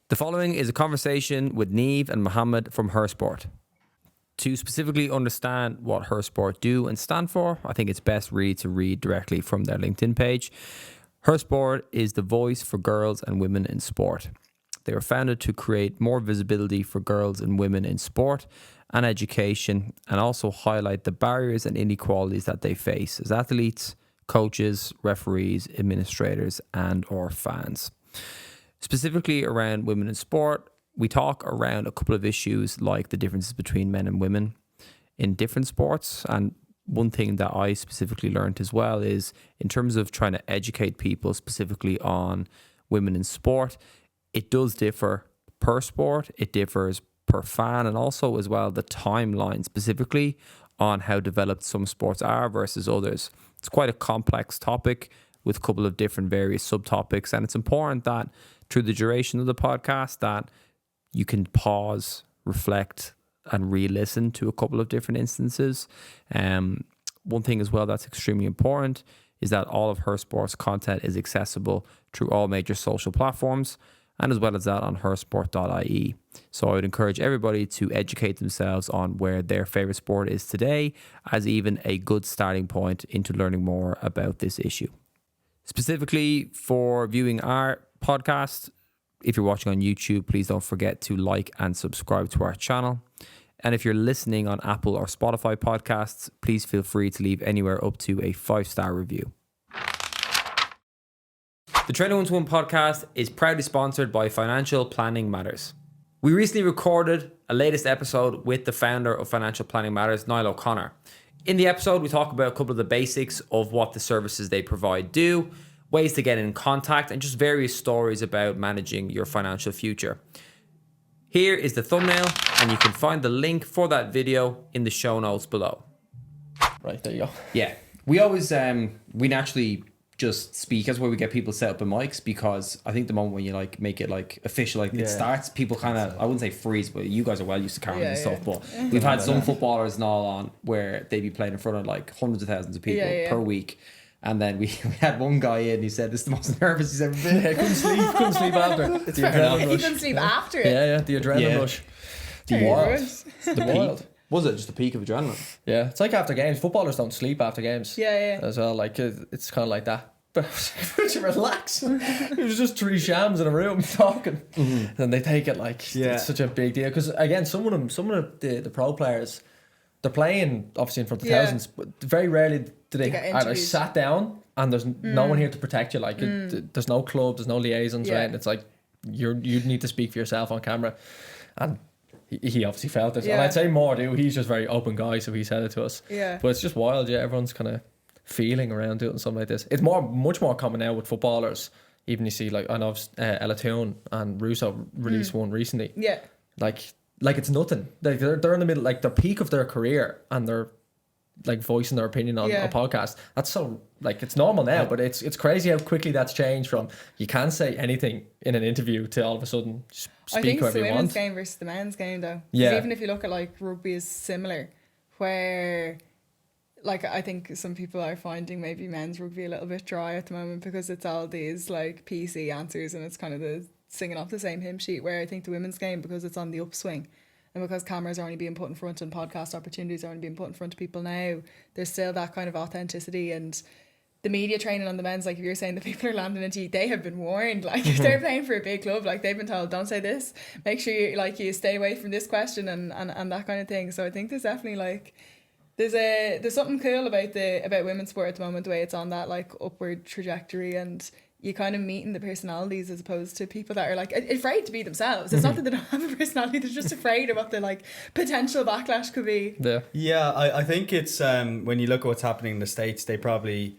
The following is a conversation with Niamh and Mohammed from HerSport. To specifically understand what HerSport do and stand for, I think it's best really to read directly from their LinkedIn page. HerSport is the voice for girls and women in sport. They were founded to create more visibility for girls and women in sport and education, and also highlight the barriers and inequalities that they face as athletes, coaches, referees, administrators, and or fans. Specifically around women in sport, we talk around a couple of issues like the differences between men and women in different sports. And one thing that I specifically learned as well is in terms of trying to educate people specifically on women in sport, it does differ per sport, it differs per fan, and also as well the timeline specifically on how developed some sports are versus others. It's quite a complex topic with a couple of different various subtopics, and it's important that through the duration of the podcast that you can pause, reflect, and re-listen to a couple of different instances. One thing as well that's extremely important is that all of HerSport's content is accessible through all major social platforms, and as well as that on hersport.ie. So I would encourage everybody to educate themselves on where their favorite sport is today, as even a good starting point into learning more about this issue. Specifically for viewing our podcast, if you're watching on YouTube, please don't forget to like and subscribe to our channel. And if you're listening on Apple or Spotify podcasts, please feel free to leave anywhere up to a 5-star review. The Training 1-to-1 podcast is proudly sponsored by Financial Planning Matters. We recently recorded a latest episode with the founder of Financial Planning Matters, Niamh O'Connor. In the episode, we talk about a couple of the basics of what the services they provide do, ways to get in contact, and just various stories about managing your financial future. Here is the thumbnail, and you can find the link for that video in the show notes below. Right, there you go. Yeah, we always, we naturally just speak. That's where we get people set up in mics, because I think the moment when you like make it like official, like it starts, people kind of, I wouldn't say freeze, but you guys are well used to cameras and stuff, but we've had some footballers and all on where they'd be playing in front of like hundreds of thousands of people per week. And then we had one guy in, he said, this is the most nervous he's ever been. Yeah, couldn't sleep after. It's fair enough. He couldn't sleep after it. Yeah, the adrenaline rush. The wild. Was it just the peak of adrenaline? Yeah, it's like after games. Footballers don't sleep after games. Yeah. As well, like it's kind of like that. But to relax. It was just three shams in a room talking. Mm-hmm. And they take it like it's such a big deal. Because again, some of the pro players, they're playing obviously in front of thousands, but very rarely do they either sat down and there's no one here to protect you. Like there's no club, there's no liaisons, right? It's like you need to speak for yourself on camera, and he obviously felt it. And I'd say more too. He's just a very open guy, so he said it to us. Yeah, but it's just wild. Yeah, everyone's kind of feeling around doing something like this. It's much more common now with footballers. Even you see, like I know Ella and Russo released one recently. Yeah, like it's nothing. Like they're in the middle, like the peak of their career, and they're like voicing their opinion on a podcast. That's so like it's normal now, but it's crazy how quickly that's changed from you can't say anything in an interview to all of a sudden speak whatever you want. I think it's the women's game versus the men's game though. Yeah. Even if you look at like rugby is similar, where like I think some people are finding maybe men's rugby a little bit dry at the moment because it's all these like PC answers and it's kind of the singing off the same hymn sheet, where I think the women's game, because it's on the upswing and because cameras are only being put in front and podcast opportunities are only being put in front of people now, there's still that kind of authenticity. And the media training on the men's, like if you're saying the people are landing into you, they have been warned. Like if they're playing for a big club, like they've been told, don't say this, make sure you stay away from this question and that kind of thing. So I think there's definitely like there's something cool about women's sport at the moment, the way it's on that like upward trajectory, and you kind of meeting the personalities as opposed to people that are like afraid to be themselves. It's not that they don't have a personality, they're just afraid of what the like potential backlash could be. Yeah, I think it's when you look at what's happening in the States, they probably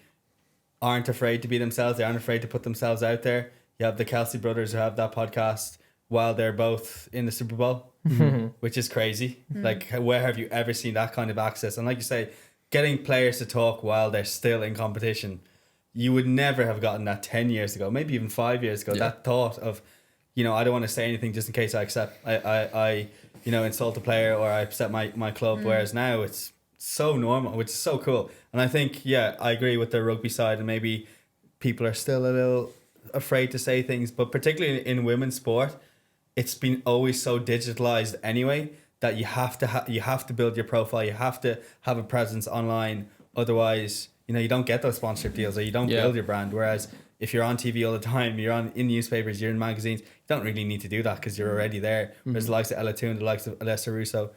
aren't afraid to be themselves. They aren't afraid to put themselves out there. You have the Kelsey brothers who have that podcast while they're both in the Super Bowl, which is crazy. Like, where have you ever seen that kind of access? And like you say, getting players to talk while they're still in competition, you would never have gotten that 10 years ago, maybe even 5 years ago. That thought of, I don't want to say anything just in case I insult a player or I upset my club. Whereas now it's so normal, which is so cool. And I think, I agree with the rugby side, and maybe people are still a little afraid to say things, but particularly in women's sport, it's been always so digitalized anyway that you have to build your profile, you have to have a presence online, otherwise you don't get those sponsorship deals, or you don't build your brand. Whereas if you're on TV all the time, you're in newspapers, you're in magazines, you don't really need to do that because you're already there. Whereas the likes of Ella Toon, the likes of Alessia Russo,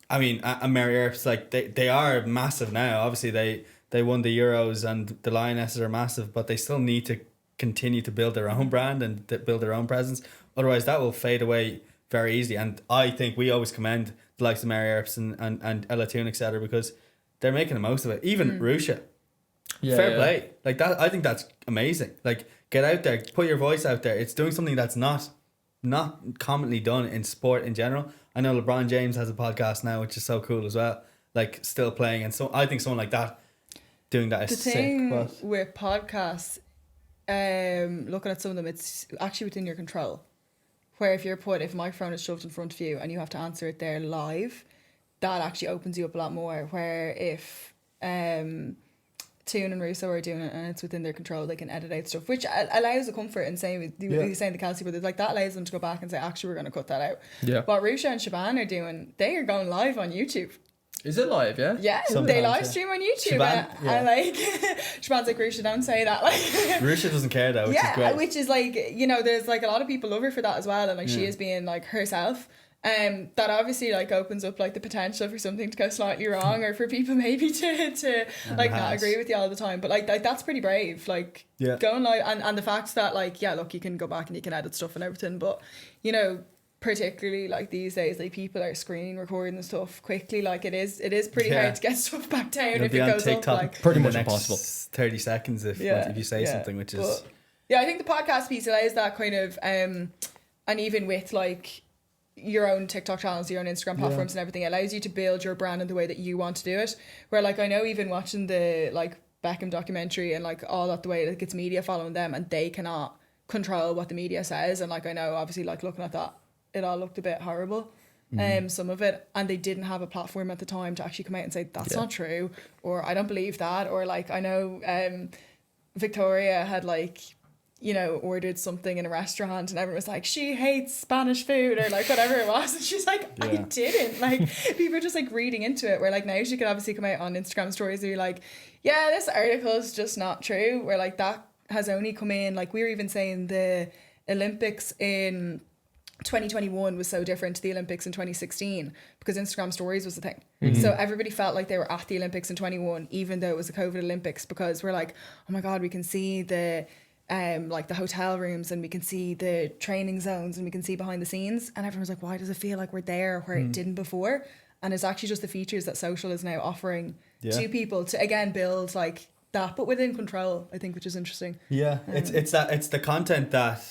I mean, and Mary Earps, like they are massive now. Obviously they won the Euros and the Lionesses are massive, but they still need to continue to build their own brand and to build their own presence. Otherwise that will fade away very easily. And I think we always commend the likes of Mary Earps and Ella Toon, etc., because they're making the most of it. Even Rusha. Fair play. Like that, I think that's amazing. Like, get out there, put your voice out there. It's doing something that's not commonly done in sport in general. I know LeBron James has a podcast now, which is so cool as well. Like, still playing, and so I think someone like that doing that is sick. The thing with podcasts, looking at some of them, it's actually within your control. Where if a microphone is shoved in front of you and you have to answer it there live, that actually opens you up a lot more. Where if Toon and Russo are doing it and it's within their control, they can edit out stuff, which allows a comfort in saying the Kelsey brothers, like that allows them to go back and say, actually, we're going to cut that out. Yeah. What Rusha and Shaban are doing, they are going live on YouTube. Is it live? Yeah. Yeah, sometimes, they live stream on YouTube. And like, Shaban's like, Rusha, don't say that. Like, Rusha doesn't care though, which is great. Which is like, there's like a lot of people love her for that as well, and like she is being like herself. That obviously like opens up like the potential for something to go slightly wrong, or for people maybe to like not agree with you all the time. But like that's pretty brave. Like going live, and the fact that like look, you can go back and you can edit stuff and everything, but particularly like these days, like people are screen recording and stuff quickly. Like it is pretty hard to get stuff back down if it goes TikTok up. Like pretty much impossible. 30 seconds if you say something, which is. But, I think the podcast piece allows that kind of and even with like your own TikTok channels, your own Instagram platforms and everything, it allows you to build your brand in the way that you want to do it. Where like I know even watching the like Beckham documentary and like all that, the way like it's media following them and they cannot control what the media says, and like I know obviously like looking at that, it all looked a bit horrible. Some of it, and they didn't have a platform at the time to actually come out and say that's not true, or I don't believe that, or like I know Victoria had like ordered something in a restaurant and everyone was like, she hates Spanish food, or like whatever it was, and she's like, I didn't. Like people are just like reading into it, where like now she could obviously come out on Instagram stories and be like, yeah, this article is just not true, where like that has only come in, like we were even saying the Olympics in 2021 was so different to the Olympics in 2016 because Instagram stories was the thing. So everybody felt like they were at the Olympics in 21 even though it was a COVID Olympics, because we're like, oh my god, we can see the like the hotel rooms and we can see the training zones and we can see behind the scenes, and everyone's like, why does it feel like we're there where it didn't before? And it's actually just the features that social is now offering to people to again build like that, but within control, I think, which is interesting. It's the content that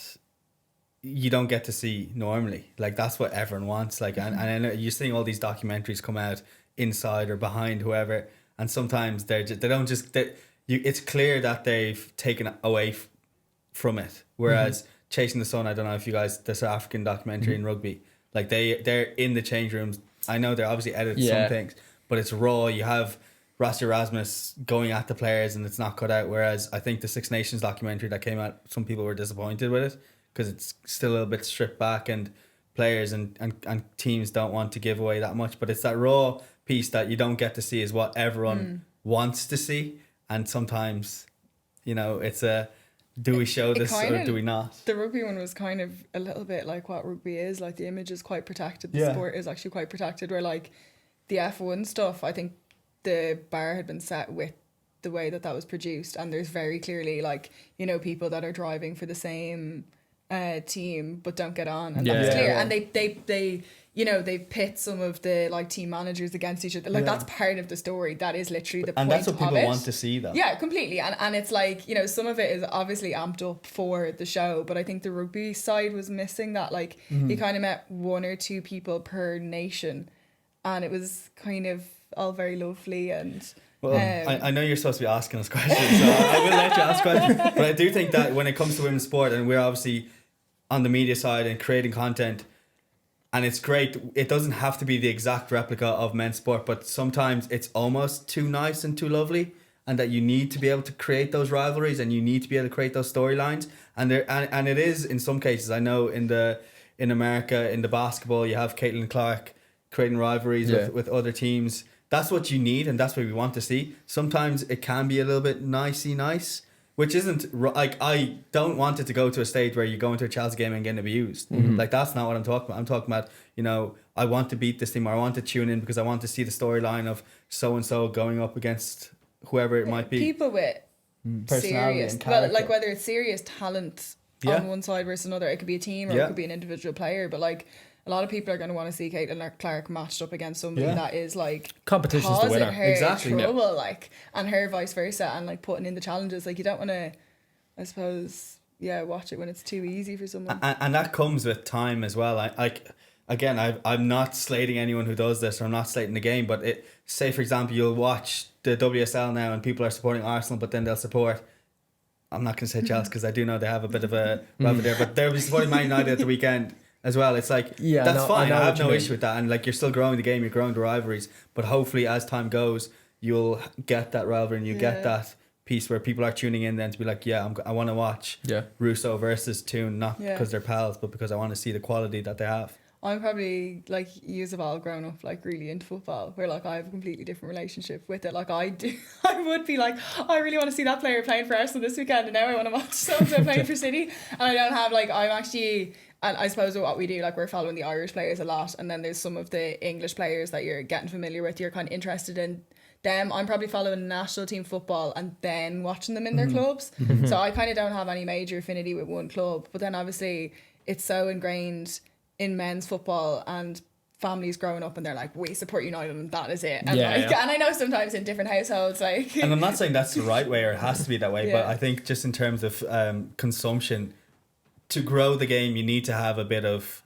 you don't get to see normally. Like that's what everyone wants. Like and you're seeing all these documentaries come out inside or behind whoever, and sometimes it's clear that they've taken away from it. Whereas Chasing the Sun, I don't know if you guys, the South African documentary in rugby, like they're in the change rooms. I know they're obviously edited some things, but it's raw. You have Rassie Erasmus going at the players and it's not cut out. Whereas I think the Six Nations documentary that came out, some people were disappointed with it because it's still a little bit stripped back and players and teams don't want to give away that much. But it's that raw piece that you don't get to see is what everyone wants to see. And sometimes, it's do we show this or do we not? The rugby one was kind of a little bit like what rugby is. Like the image is quite protected. The sport is actually quite protected. Where like the F1 stuff, I think the bar had been set with the way that was produced. And there's very clearly like, people that are driving for the same team but don't get on. And that's clear. And they pit some of the like team managers against each other. Like that's part of the story. That is literally the point of it. And that's what people want to see though. Yeah, completely. And it's like, some of it is obviously amped up for the show, but I think the rugby side was missing that. Like you kind of met one or two people per nation and it was kind of all very lovely and... Well, I know you're supposed to be asking us questions, so I will let you ask questions. But I do think that when it comes to women's sport, and we're obviously on the media side and creating content, and it's great, it doesn't have to be the exact replica of men's sport, but sometimes it's almost too nice and too lovely, and that you need to be able to create those rivalries and you need to be able to create those storylines. And it is in some cases, I know in the in America, in the basketball, you have Caitlin Clark creating rivalries with other teams. That's what you need, and that's what we want to see. Sometimes it can be a little bit nice, which isn't like, I don't want it to go to a stage where you go into a Chelsea game and get abused. Like, that's not what I'm talking about. I'm talking about, you know, I want to beat this team, or I want to tune in because I want to see the storyline of so and so going up against whoever it might be. People with serious, like whether it's serious talent on one side versus another, it could be a team or it could be an individual player, but like, a lot of people are going to want to see Caitlin Clark matched up against somebody that is like competition's the winner, her trouble, like, and her vice versa, and like putting in the challenges. Like, you don't want to, I suppose, watch it when it's too easy for someone. And that comes with time as well. I'm not slating anyone who does this, or I'm not slating the game, but say for example, you'll watch the WSL now and people are supporting Arsenal, but then they'll support, I'm not going to say Chelsea because I do know they have a bit of a rivalry there, but they'll be supporting Man United at the weekend as well. It's like, that's fine. I have no issue with that. And like, you're still growing the game, you're growing the rivalries. But hopefully as time goes, you'll get that rivalry and you get that piece where people are tuning in then to be like, I want to watch Russo versus Toon, not because they're pals, but because I want to see the quality that they have. I'm probably like, you have all grown up like really into football, where like I have a completely different relationship with it. Like I would be like, I really want to see that player playing for Arsenal this weekend, and now I want to watch so-and-so playing for City. And I don't have like, I'm actually, and I suppose what we do, like, we're following the Irish players a lot, and then there's some of the English players that you're getting familiar with, you're kind of interested in them. I'm probably following national team football and then watching them in their clubs. So I kind of don't have any major affinity with one club, but then obviously it's so ingrained in men's football, and families growing up and they're like, we support United and that is it. And and I know sometimes in different households, like, and I'm not saying that's the right way or it has to be that way, but I think just in terms of consumption, to grow the game, you need to have a bit of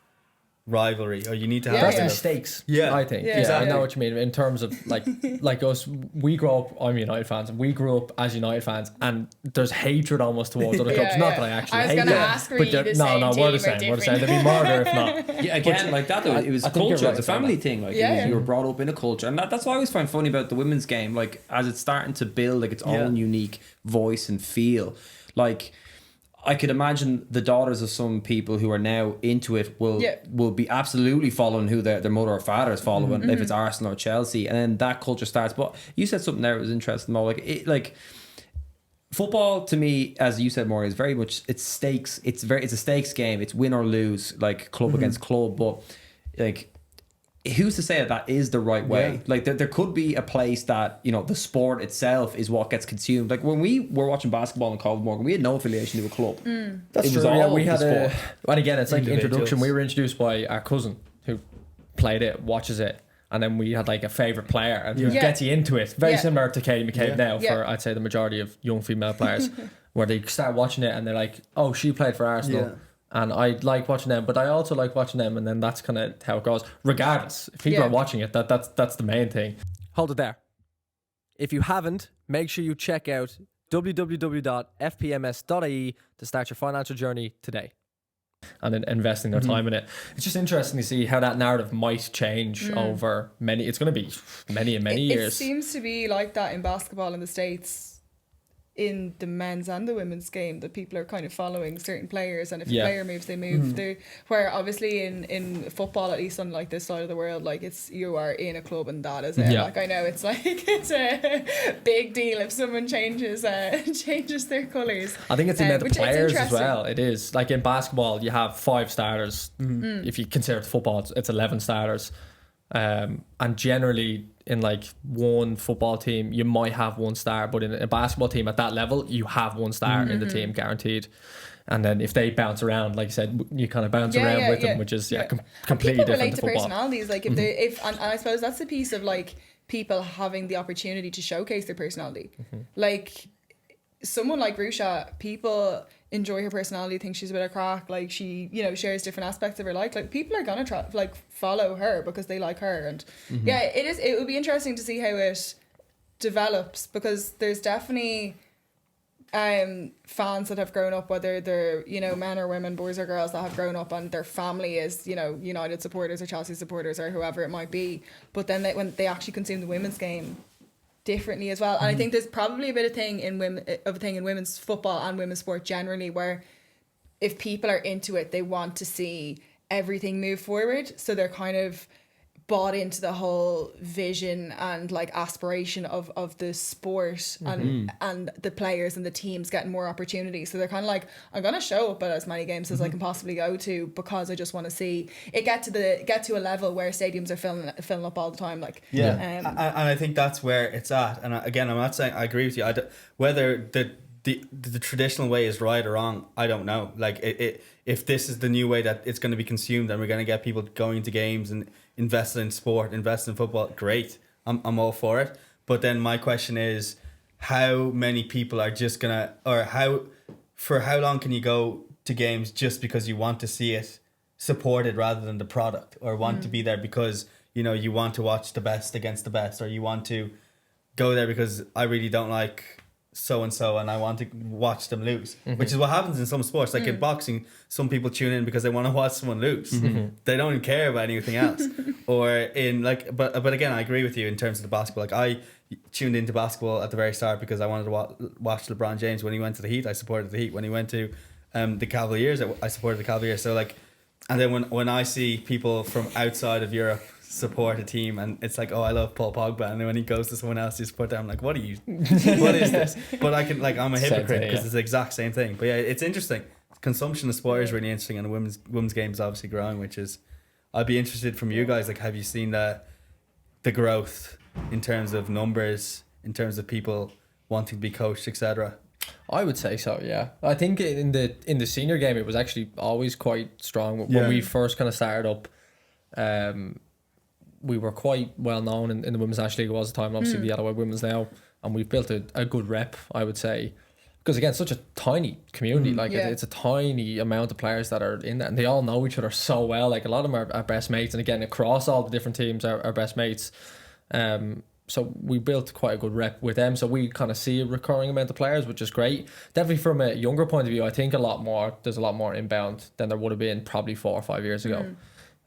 rivalry, or you need to have that's mistakes. I think I know what you mean in terms of like us. We grow up, I'm United fans, and we grew up as United fans, and there's hatred almost towards other clubs. Not that I actually hate them, ask, but we're the same. We're the same. There'd be murder if not. Again, like that though, it was culture. It's a family thing. Like, you were brought up in a culture, and that's what I always find funny about the women's game. Like, as it's starting to build like its own unique voice and feel, like, I could imagine the daughters of some people who are now into it will be absolutely following who their mother or father is following, if it's Arsenal or Chelsea, and then that culture starts. But you said something there that was interesting, Mo. Like football to me, as you said, Maury, is very much, it's stakes. It's a stakes game. It's win or lose, like club against club. But like, who's to say that is the right way? Like there could be a place that, you know, the sport itself is what gets consumed. Like when we were watching basketball in Colin Morgan, we had no affiliation to a club. That's true. We had and again, it's like introduction. We were introduced by our cousin who played it, watches it, and then we had like a favourite player, and who gets you into it. Very similar to Katie McCabe now for, I'd say, the majority of young female players, where they start watching it and they're like, oh, she played for Arsenal. And I like watching them, but I also like watching them, and then that's kind of how it goes. Regardless, if people are watching it, that's the main thing. Hold it there. If you haven't, make sure you check out www.fpms.ie to start your financial journey today, and then investing their time in it. It's just interesting to see how that narrative might change over many. It's going to be many years. It seems to be like that in basketball in the States, in the men's and the women's game, that people are kind of following certain players, and if a player moves, they move. Where obviously in football, at least on like this side of the world, like it's, you are in a club and that is it. Like, I know it's like, it's a big deal if someone changes their colours. I think it's in the players as well. It is like in basketball, you have 5 starters. If you consider football, it's 11 starters. And generally in like one football team you might have 1 star, but in a basketball team at that level you have 1 star in the team guaranteed, and then if they bounce around, like you said, you kind of bounce around with them, which is completely different relate to football. Personalities, like if and I suppose that's the piece of like people having the opportunity to showcase their personality. Like someone like Rusha, people enjoy her personality, think she's a bit of crack, like she, you know, shares different aspects of her life. Like people are gonna try like follow her because they like her, and it would be interesting to see how it develops, because there's definitely fans that have grown up, whether they're, you know, men or women, boys or girls, that have grown up and their family is, you know, United supporters or Chelsea supporters or whoever it might be, but then when they actually consume the women's game differently as well. And I think there's probably a bit of thing in women's football and women's sport generally, where if people are into it, they want to see everything move forward. So they're kind of bought into the whole vision and like aspiration of the sport and the players and the teams getting more opportunities. So they're kind of like, I'm gonna show up at as many games as I can possibly go to, because I just want to see it get to a level where stadiums are filling up all the time. Like and I think that's where it's at. And again, I'm not saying I agree with you. Whether the traditional way is right or wrong, I don't know. Like if this is the new way that it's going to be consumed and we're going to get people going to games and invested in sport, invested in football, great. I'm all for it. But then my question is, how many people are just gonna, or for how long can you go to games just because you want to see it supported rather than the product, or want to be there because you want to watch the best against the best, or you want to go there because I really don't like so and so and I want to watch them lose, which is what happens in some sports. Like in boxing, some people tune in because they want to watch someone lose. They don't care about anything else. Or in but again, I agree with you in terms of the basketball. Like I tuned into basketball at the very start because I wanted to watch LeBron James. When he went to the Heat, I supported the Heat. When he went to the Cavaliers, I supported the Cavaliers. So like, and then when I see people from outside of Europe support a team, and it's like, oh, I love Paul Pogba, and then when he goes to someone else, you support them. I'm like, what is this? But I can, like, I'm a hypocrite because it's the exact same thing. But yeah, it's interesting. Consumption of sport is really interesting, and the women's game is obviously growing, which is, I'd be interested from you guys. Like, have you seen the growth in terms of numbers, in terms of people wanting to be coached, etc.? I would say so, yeah. I think in the senior game, it was actually always quite strong. When we first kind of started up, we were quite well known in the Women's National League. It was the time, obviously the Yellow Women's now, and we've built a good rep, I would say, because again, such a tiny community. It's a tiny amount of players that are in that, and they all know each other so well. Like, a lot of them are best mates, and again, across all the different teams are best mates. So we built quite a good rep with them. So we kind of see a recurring amount of players, which is great. Definitely from a younger point of view, I think there's a lot more inbound than there would have been probably 4 or 5 years ago.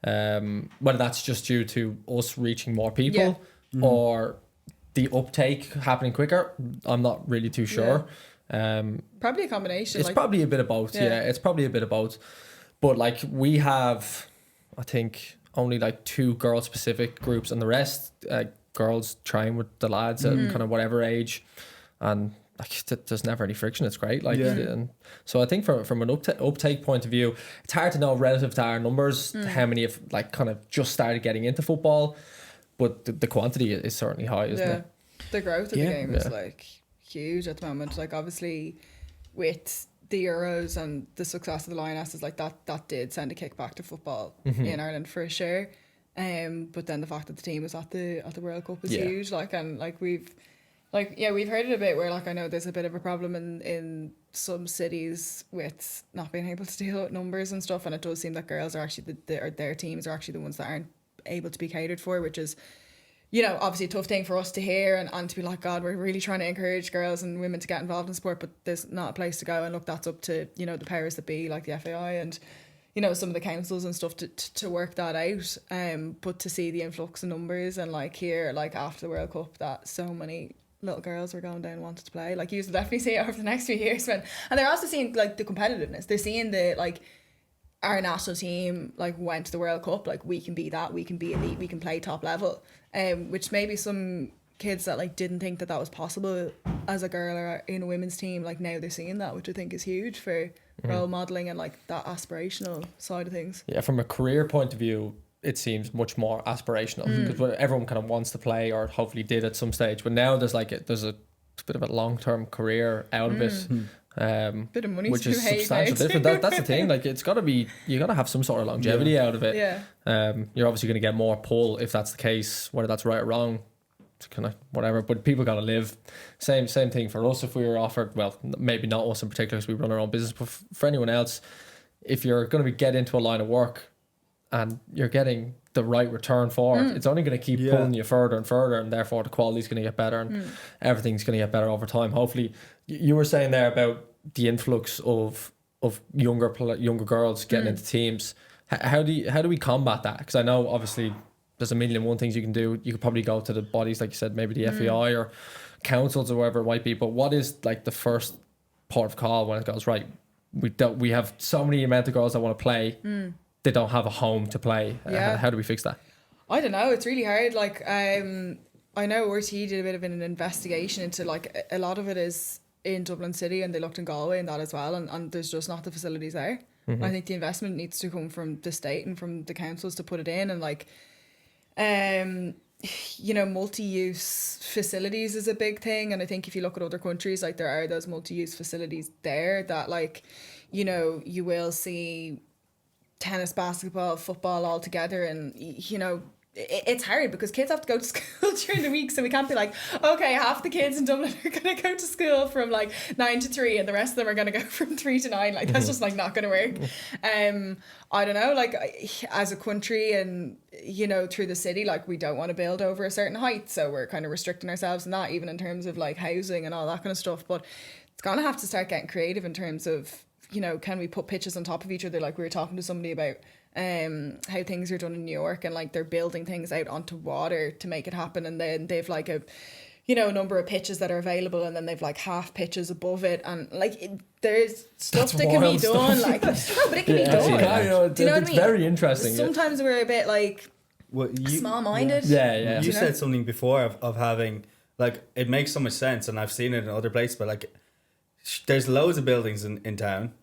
Whether that's just due to us reaching more people or the uptake happening quicker, I'm not really too sure. Probably a combination. It's probably a bit of both. Yeah, it's probably a bit of both. But like, we have, I think, only like 2 girl specific groups, and the rest girls train with the lads at kind of whatever age, and like, there's never any friction. It's great. Like, and so I think from an uptake point of view, it's hard to know relative to our numbers how many have like kind of just started getting into football, but the quantity is certainly high, isn't it? The growth of the game is like huge at the moment. Like, obviously with the Euros and the success of the Lionesses, like that did send a kick back to football in Ireland for sure. But then the fact that the team was at the World Cup is huge. Like, and like we've heard it a bit where, like, I know there's a bit of a problem in some cities with not being able to deal with numbers and stuff, and it does seem that girls are actually their teams are actually the ones that aren't able to be catered for, which is, obviously a tough thing for us to hear and to be like, God, we're really trying to encourage girls and women to get involved in sport, but there's not a place to go. And look, that's up to, the powers that be, like the FAI and, some of the councils and stuff to work that out. But to see the influx of numbers and like here, like after the World Cup, that so many little girls were going down and wanted to play. Like, you will definitely see it over the next few years and they're also seeing like the competitiveness. They're seeing the like, our national team like went to the World Cup, like we can be that, we can be elite, we can play top level. Which maybe some kids that like didn't think that was possible as a girl or in a women's team, like now they're seeing that, which I think is huge for role modelling and like that aspirational side of things. Yeah, from a career point of view, it seems much more aspirational because everyone kind of wants to play or hopefully did at some stage, but now there's a bit of a long-term career out of it. Bit of money, which is substantial different. That's the thing. Like, you got to have some sort of longevity out of it. You're obviously going to get more pull if that's the case, whether that's right or wrong. It's kind of whatever. But people got to live. Same thing for us. If we were offered, well, maybe not us in particular, because we run our own business, but for anyone else, if you're going to get into a line of work and you're getting the right return for it, it's only going to keep pulling you further and further, and therefore the quality's going to get better and everything's going to get better over time. Hopefully, you were saying there about the influx of younger girls getting into teams. How do we combat that? Because I know obviously there's a million and one things you can do. You could probably go to the bodies, like you said, maybe the FAI or councils or whatever it might be. But what is like the first port of call when it goes, right, we have so many amount of girls that want to play. they don't have a home to play. How do we fix that? I don't know. It's really hard. Like, I know RTE did a bit of an investigation into, like, a lot of it is in Dublin City, and they looked in Galway and that as well, and there's just not the facilities there. I think the investment needs to come from the state and from the councils to put it in, and like, you know, multi-use facilities is a big thing, and I think if you look at other countries, like, there are those multi-use facilities there that, like, you know, you will see tennis, basketball, football all together, and you know, it's hard because kids have to go to school during the week, so we can't be like, okay, half the kids in Dublin are going to go to school from like 9 to 3 and the rest of them are going to go from 3 to 9. Like, that's just like not going to work. I don't know, like, as a country and, you know, through the city, like, we don't want to build over a certain height, so we're kind of restricting ourselves in that, even in terms of like housing and all that kind of stuff. But it's going to have to start getting creative in terms of, you know, can we put pitches on top of each other? Like, we were talking to somebody about how things are done in New York, and like they're building things out onto water to make it happen, and then they've like a, you know, a number of pitches that are available, and then they've like half pitches above it, and like there's stuff that can be done. Like, no, but it can be done. Do you know what I mean? It's very interesting. Sometimes we're a bit like small-minded. Yeah. You said something before of having, like, it makes so much sense, and I've seen it in other places, but like, there's loads of buildings in town,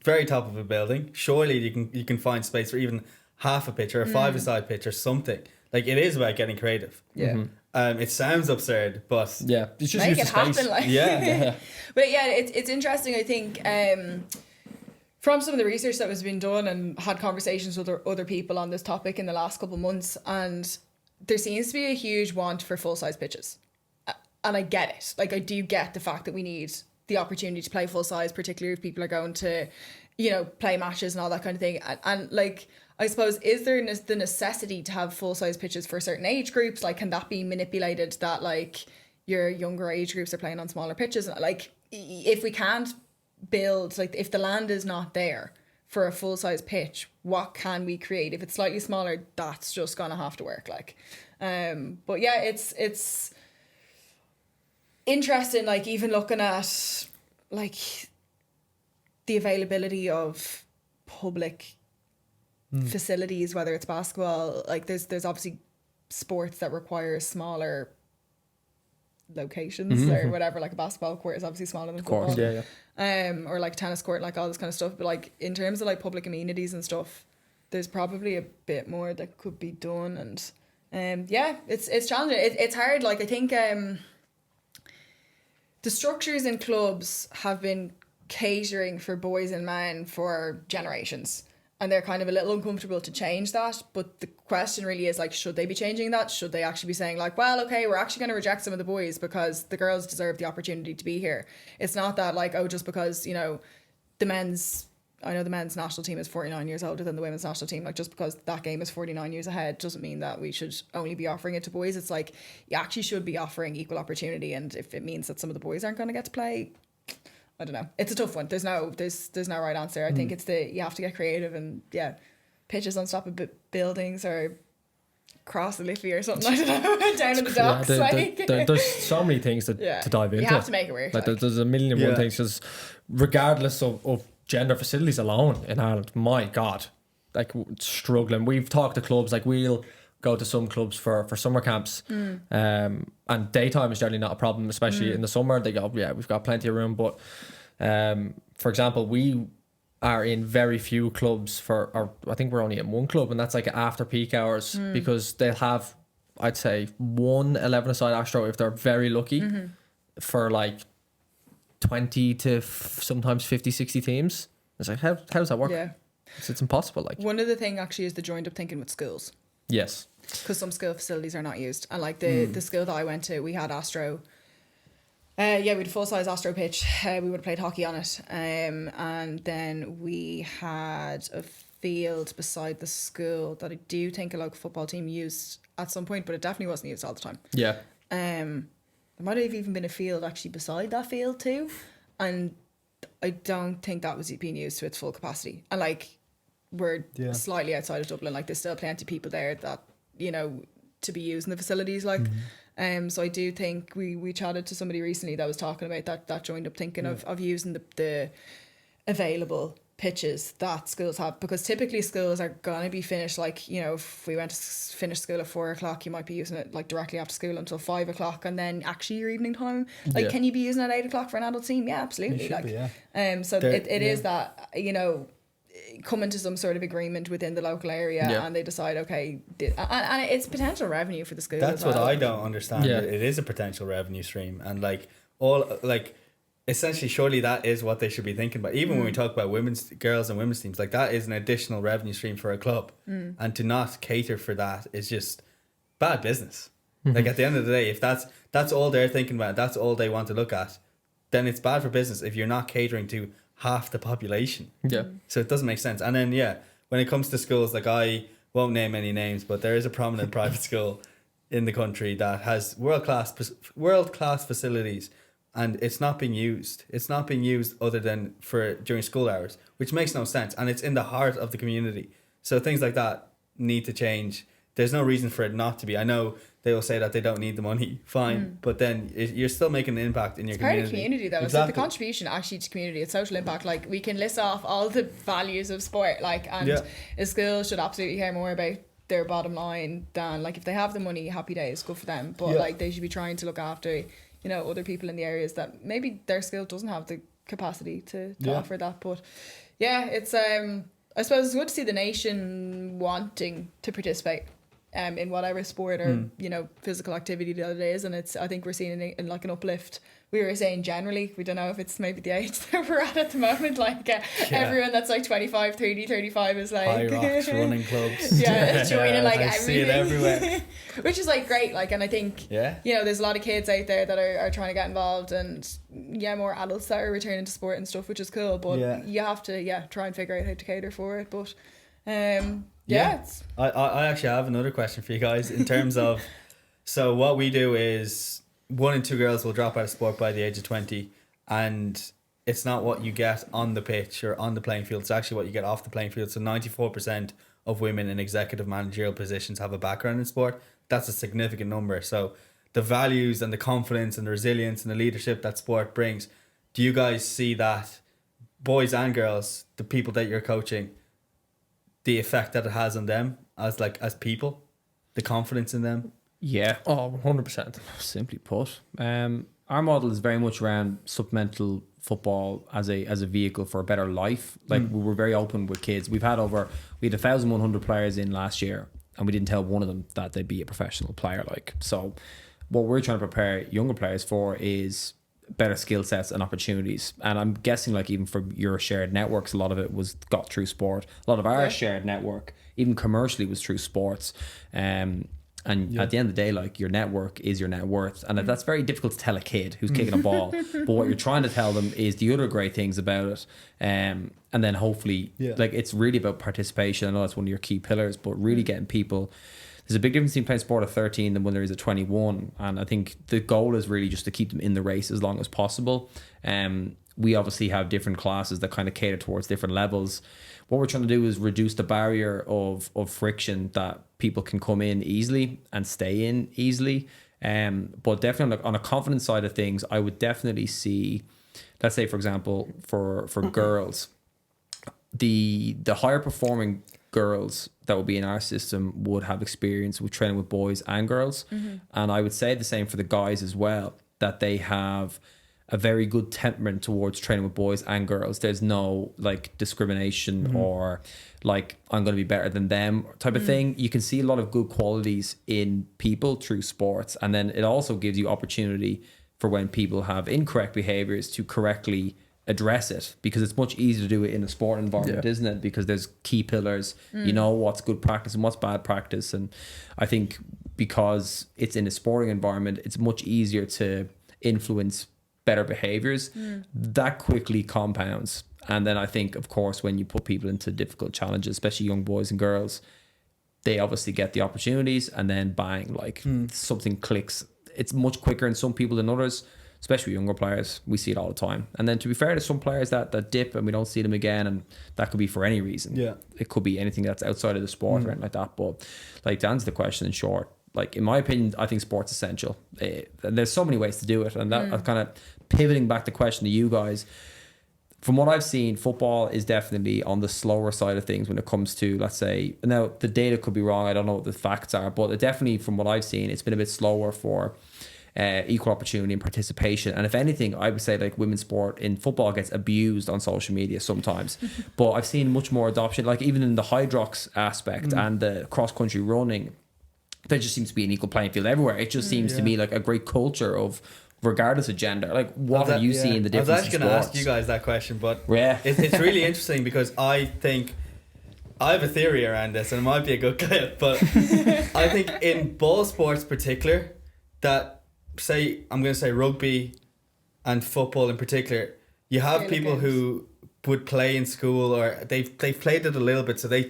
very top of a building. Surely you can find space for even half a pitch or a 5-a-side pitch or something. Like, it is about getting creative. Yeah. It sounds absurd, but it's just make use it the space. happen. Like, but yeah, it's interesting. I think from some of the research that was being done, and had conversations with other people on this topic in the last couple of months, and there seems to be a huge want for full size pitches, and I get it. Like, I do get the fact that we need the opportunity to play full size, particularly if people are going to, you know, play matches and all that kind of thing. And like, I suppose, is there the necessity to have full size pitches for certain age groups? Like, can that be manipulated that like your younger age groups are playing on smaller pitches? Like, if we can't build, like, if the land is not there for a full size pitch, what can we create? If it's slightly smaller, that's just gonna have to work. Like, but yeah, it's interesting, like, even looking at like the availability of public facilities, whether it's basketball, like there's obviously sports that require smaller locations or whatever. Like, a basketball court is obviously smaller than football. Of course, or like tennis court, like all this kind of stuff. But like, in terms of like public amenities and stuff, there's probably a bit more that could be done. And it's challenging. It's hard. Like, I think the structures in clubs have been catering for boys and men for generations, and they're kind of a little uncomfortable to change that. But the question really is, like, should they be changing that? Should they actually be saying like, well, okay, we're actually going to reject some of the boys because the girls deserve the opportunity to be here? It's not that like, oh, just because, you know, the men's national team is 49 years older than the women's national team, like, just because that game is 49 years ahead doesn't mean that we should only be offering it to boys. It's like, you actually should be offering equal opportunity, and if it means that some of the boys aren't going to get to play, I don't know. It's a tough one. There's no right answer. I think it's you have to get creative, and pitches on top of buildings or across the Liffey or something, I don't know, down in the docks. There's so many things to dive into. You have to make it work. Like, there's a million and one things, because regardless of gender facilities alone in Ireland, my God, like, struggling. We've talked to clubs, like, we'll go to some clubs for summer camps, and daytime is generally not a problem, especially in the summer. They go, we've got plenty of room, but for example, we are in very few clubs I think we're only in one club, and that's like after peak hours, because they'll have, I'd say, one 11-a-side Astro if they're very lucky, for like 20 to sometimes 50, 60 teams. It's like, how does that work? Yeah. It's impossible. Like, one of the thing actually is the joined up thinking with schools. Yes. Because some school facilities are not used. And like the school that I went to, we had Astro. We had a full-size Astro pitch. We would have played hockey on it. And then we had a field beside the school that I do think a local football team used at some point, but it definitely wasn't used all the time. Yeah. There might have even been a field actually beside that field too, and I don't think that was being used to its full capacity. And like, we're slightly outside of Dublin, like, there's still plenty of people there that, you know, to be using the facilities, like. So I do think we chatted to somebody recently that was talking about that joined up thinking of using the available pitches that schools have, because typically schools are going to be finished, like, you know, if we went to finish school at 4 o'clock, you might be using it like directly after school until 5 o'clock, and then actually your evening time, like, can you be using it at 8 o'clock for an adult team? Yeah, absolutely. Like, so it is that, you know, coming to some sort of agreement within the local area, and they decide, okay, and it's potential revenue for the school. That's what I don't understand. It is a potential revenue stream, and essentially, surely that is what they should be thinking about. Even when we talk about girls and women's teams, like, that is an additional revenue stream for a club, and to not cater for that is just bad business. Like, at the end of the day, if that's all they're thinking about, that's all they want to look at, then it's bad for business if you're not catering to half the population. So it doesn't make sense. And then when it comes to schools, like, I won't name any names, but there is a prominent private school in the country that has world class facilities, and it's not being used. It's not being used other than during school hours, which makes no sense. And it's in the heart of the community. So things like that need to change. There's no reason for it not to be. I know they will say that they don't need the money, fine, but then you're still making an impact in your community. It's part of community, though. Exactly. It's like the contribution actually to community. It's social impact. Like, we can list off all the values of sport, like, and a school should absolutely care more about their bottom line than, like, if they have the money, happy days, good for them. But like, they should be trying to look after, you know, other people in the areas that maybe their school doesn't have the capacity to offer that. But yeah, it's I suppose it's good to see the nation wanting to participate in whatever sport or you know, physical activity that it is, and I think we're seeing in like an uplift. We were saying generally, we don't know if it's maybe the age that we're at the moment, like everyone that's like 25, 30, 35 is like high rocks, running clubs, joining like I everything. see it everywhere. Which is like great, like, and I think you know, there's a lot of kids out there that are trying to get involved, and more adults that are returning to sport and stuff, which is cool, but you have to try and figure out how to cater for it. But it's... I actually have another question for you guys in terms of, so what we do is 1 in 2 girls will drop out of sport by the age of 20, and it's not what you get on the pitch or on the playing field, it's actually what you get off the playing field. So 94% of women in executive managerial positions have a background in sport. That's a significant number. So the values and the confidence and the resilience and the leadership that sport brings, do you guys see that, boys and girls, the people that you're coaching, the effect that it has on them as people, the confidence in them? Yeah. Oh, 100%. Simply put, our model is very much around supplemental football as a vehicle for a better life. Like, we were very open with kids. We had 1,100 players in last year, and we didn't tell one of them that they'd be a professional player. Like, so what we're trying to prepare younger players for is better skill sets and opportunities. And I'm guessing, like, even for your shared networks, a lot of it got through sport. A lot of our shared network, even commercially, was through sports. And at the end of the day, like, your network is your net worth. And that's very difficult to tell a kid who's kicking a ball. But what you're trying to tell them is the other great things about it. And then hopefully, like, it's really about participation. I know that's one of your key pillars, but really getting people... There's a big difference between playing sport at 13 than when there is at 21. And I think the goal is really just to keep them in the race as long as possible. We obviously have different classes that kind of cater towards different levels. What we're trying to do is reduce the barrier of friction that people can come in easily and stay in easily. But definitely on a confidence side of things, I would definitely see, let's say, for example, for girls, the higher performing girls that would be in our system would have experience with training with boys and girls. And I would say the same for the guys as well, that they have a very good temperament towards training with boys and girls. There's no like discrimination or like I'm going to be better than them type of thing. You can see a lot of good qualities in people through sports, and then it also gives you opportunity for when people have incorrect behaviors to correctly address it, because it's much easier to do it in a sport environment, isn't it? Because there's key pillars, you know what's good practice and what's bad practice. And I think because it's in a sporting environment, it's much easier to influence better behaviors. That quickly compounds. And then I think, of course, when you put people into difficult challenges, especially young boys and girls, they obviously get the opportunities, and then bang, like something clicks. It's much quicker in some people than others, especially younger players. We see it all the time. And then to be fair to some players that dip and we don't see them again, and that could be for any reason. It could be anything that's outside of the sport or anything like that. But like, to answer the question in short, like, in my opinion, I think sport's essential. And there's so many ways to do it. And that kind of pivoting back the question to you guys, from what I've seen, football is definitely on the slower side of things when it comes to, let's say, now the data could be wrong, I don't know what the facts are, but it definitely, from what I've seen, it's been a bit slower for equal opportunity and participation. And if anything, I would say like women's sport in football gets abused on social media sometimes. But I've seen much more adoption, like even in the hydrox aspect and the cross-country running, there just seems to be an equal playing field everywhere. It just seems to me like a great culture of, regardless of gender, like what are you seeing the difference? I was actually going to ask you guys that question, but it's really interesting because I think I have a theory around this, and it might be a good clip, but I think in ball sports particular, that say, I'm going to say rugby and football in particular, you have people who would play in school, or they've played it a little bit, so they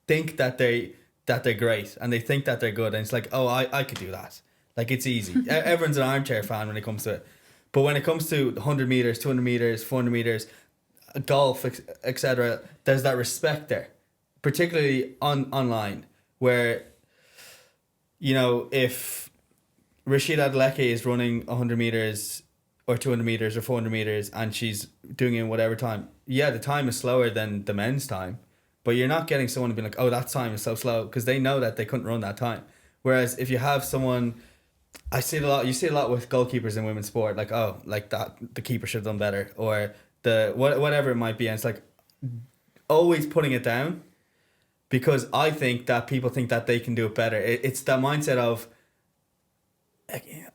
think that they're great and they think that they're good, and it's like, oh, I could do that. Like, it's easy. Everyone's an armchair fan when it comes to it. But when it comes to 100 meters, 200 meters, 400 meters, golf, etc., there's that respect there, particularly online, where, you know, if Rashida Adeleke is running 100 meters or 200 meters or 400 meters and she's doing it in whatever time, the time is slower than the men's time, but you're not getting someone to be like, oh, that time is so slow, because they know that they couldn't run that time. Whereas if you have someone, you see it a lot with goalkeepers in women's sport, like, oh, like that, the keeper should have done better, or whatever it might be, and it's like always putting it down, because I think that people think that they can do it better. It's that mindset of,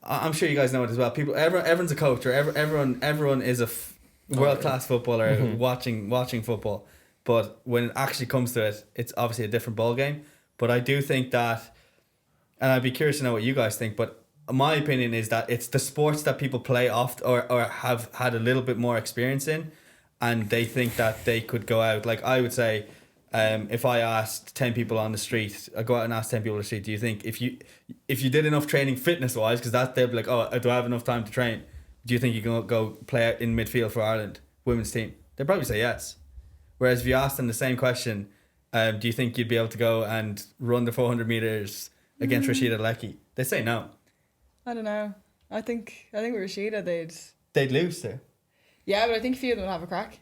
I'm sure you guys know it as well. Everyone's a coach, or everyone is a world class footballer watching football. But when it actually comes to it, it's obviously a different ball game. But I do think that, and I'd be curious to know what you guys think, but my opinion is that it's the sports that people play oft or have had a little bit more experience in, and they think that they could go out. Like, I would say, if I asked 10 people on the street, I go out and ask 10 people on the street, do you think if you did enough training fitness wise, because that they'll be like, oh, do I have enough time to train? Do you think you can go play out in midfield for Ireland women's team? They'd probably say yes. Whereas if you asked them the same question, do you think you'd be able to go and run the 400 meters against Rashida Adeleke? They say no. I don't know. I think with Rashida they'd lose there. Yeah, but I think a few of them have a crack.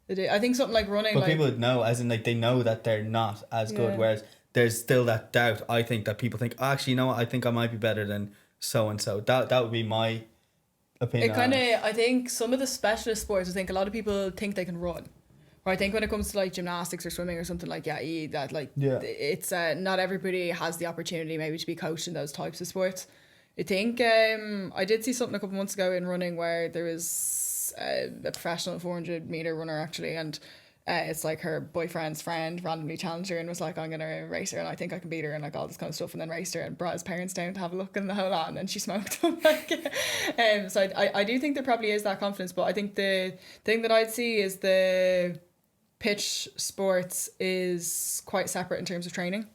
They do. I think something like running. But people would know, as in like they know that they're not as good. Whereas there's still that doubt. I think that people think, oh, actually, you know what? I think I might be better than so and so. That would be my opinion. It kind of. I think some of the specialist sports, I think a lot of people think they can run. Or I think when it comes to like gymnastics or swimming or something like it's not everybody has the opportunity maybe to be coached in those types of sports. I think I did see something a couple months ago in running where there was a professional 400 meter runner actually, and it's like her boyfriend's friend randomly challenged her and was like, I'm gonna race her and I think I can beat her and like all this kind of stuff, and then raced her and brought his parents down to have a look and the whole lot, and then she smoked them. So I do think there probably is that confidence, but I think the thing that I'd see is the pitch sports is quite separate in terms of training,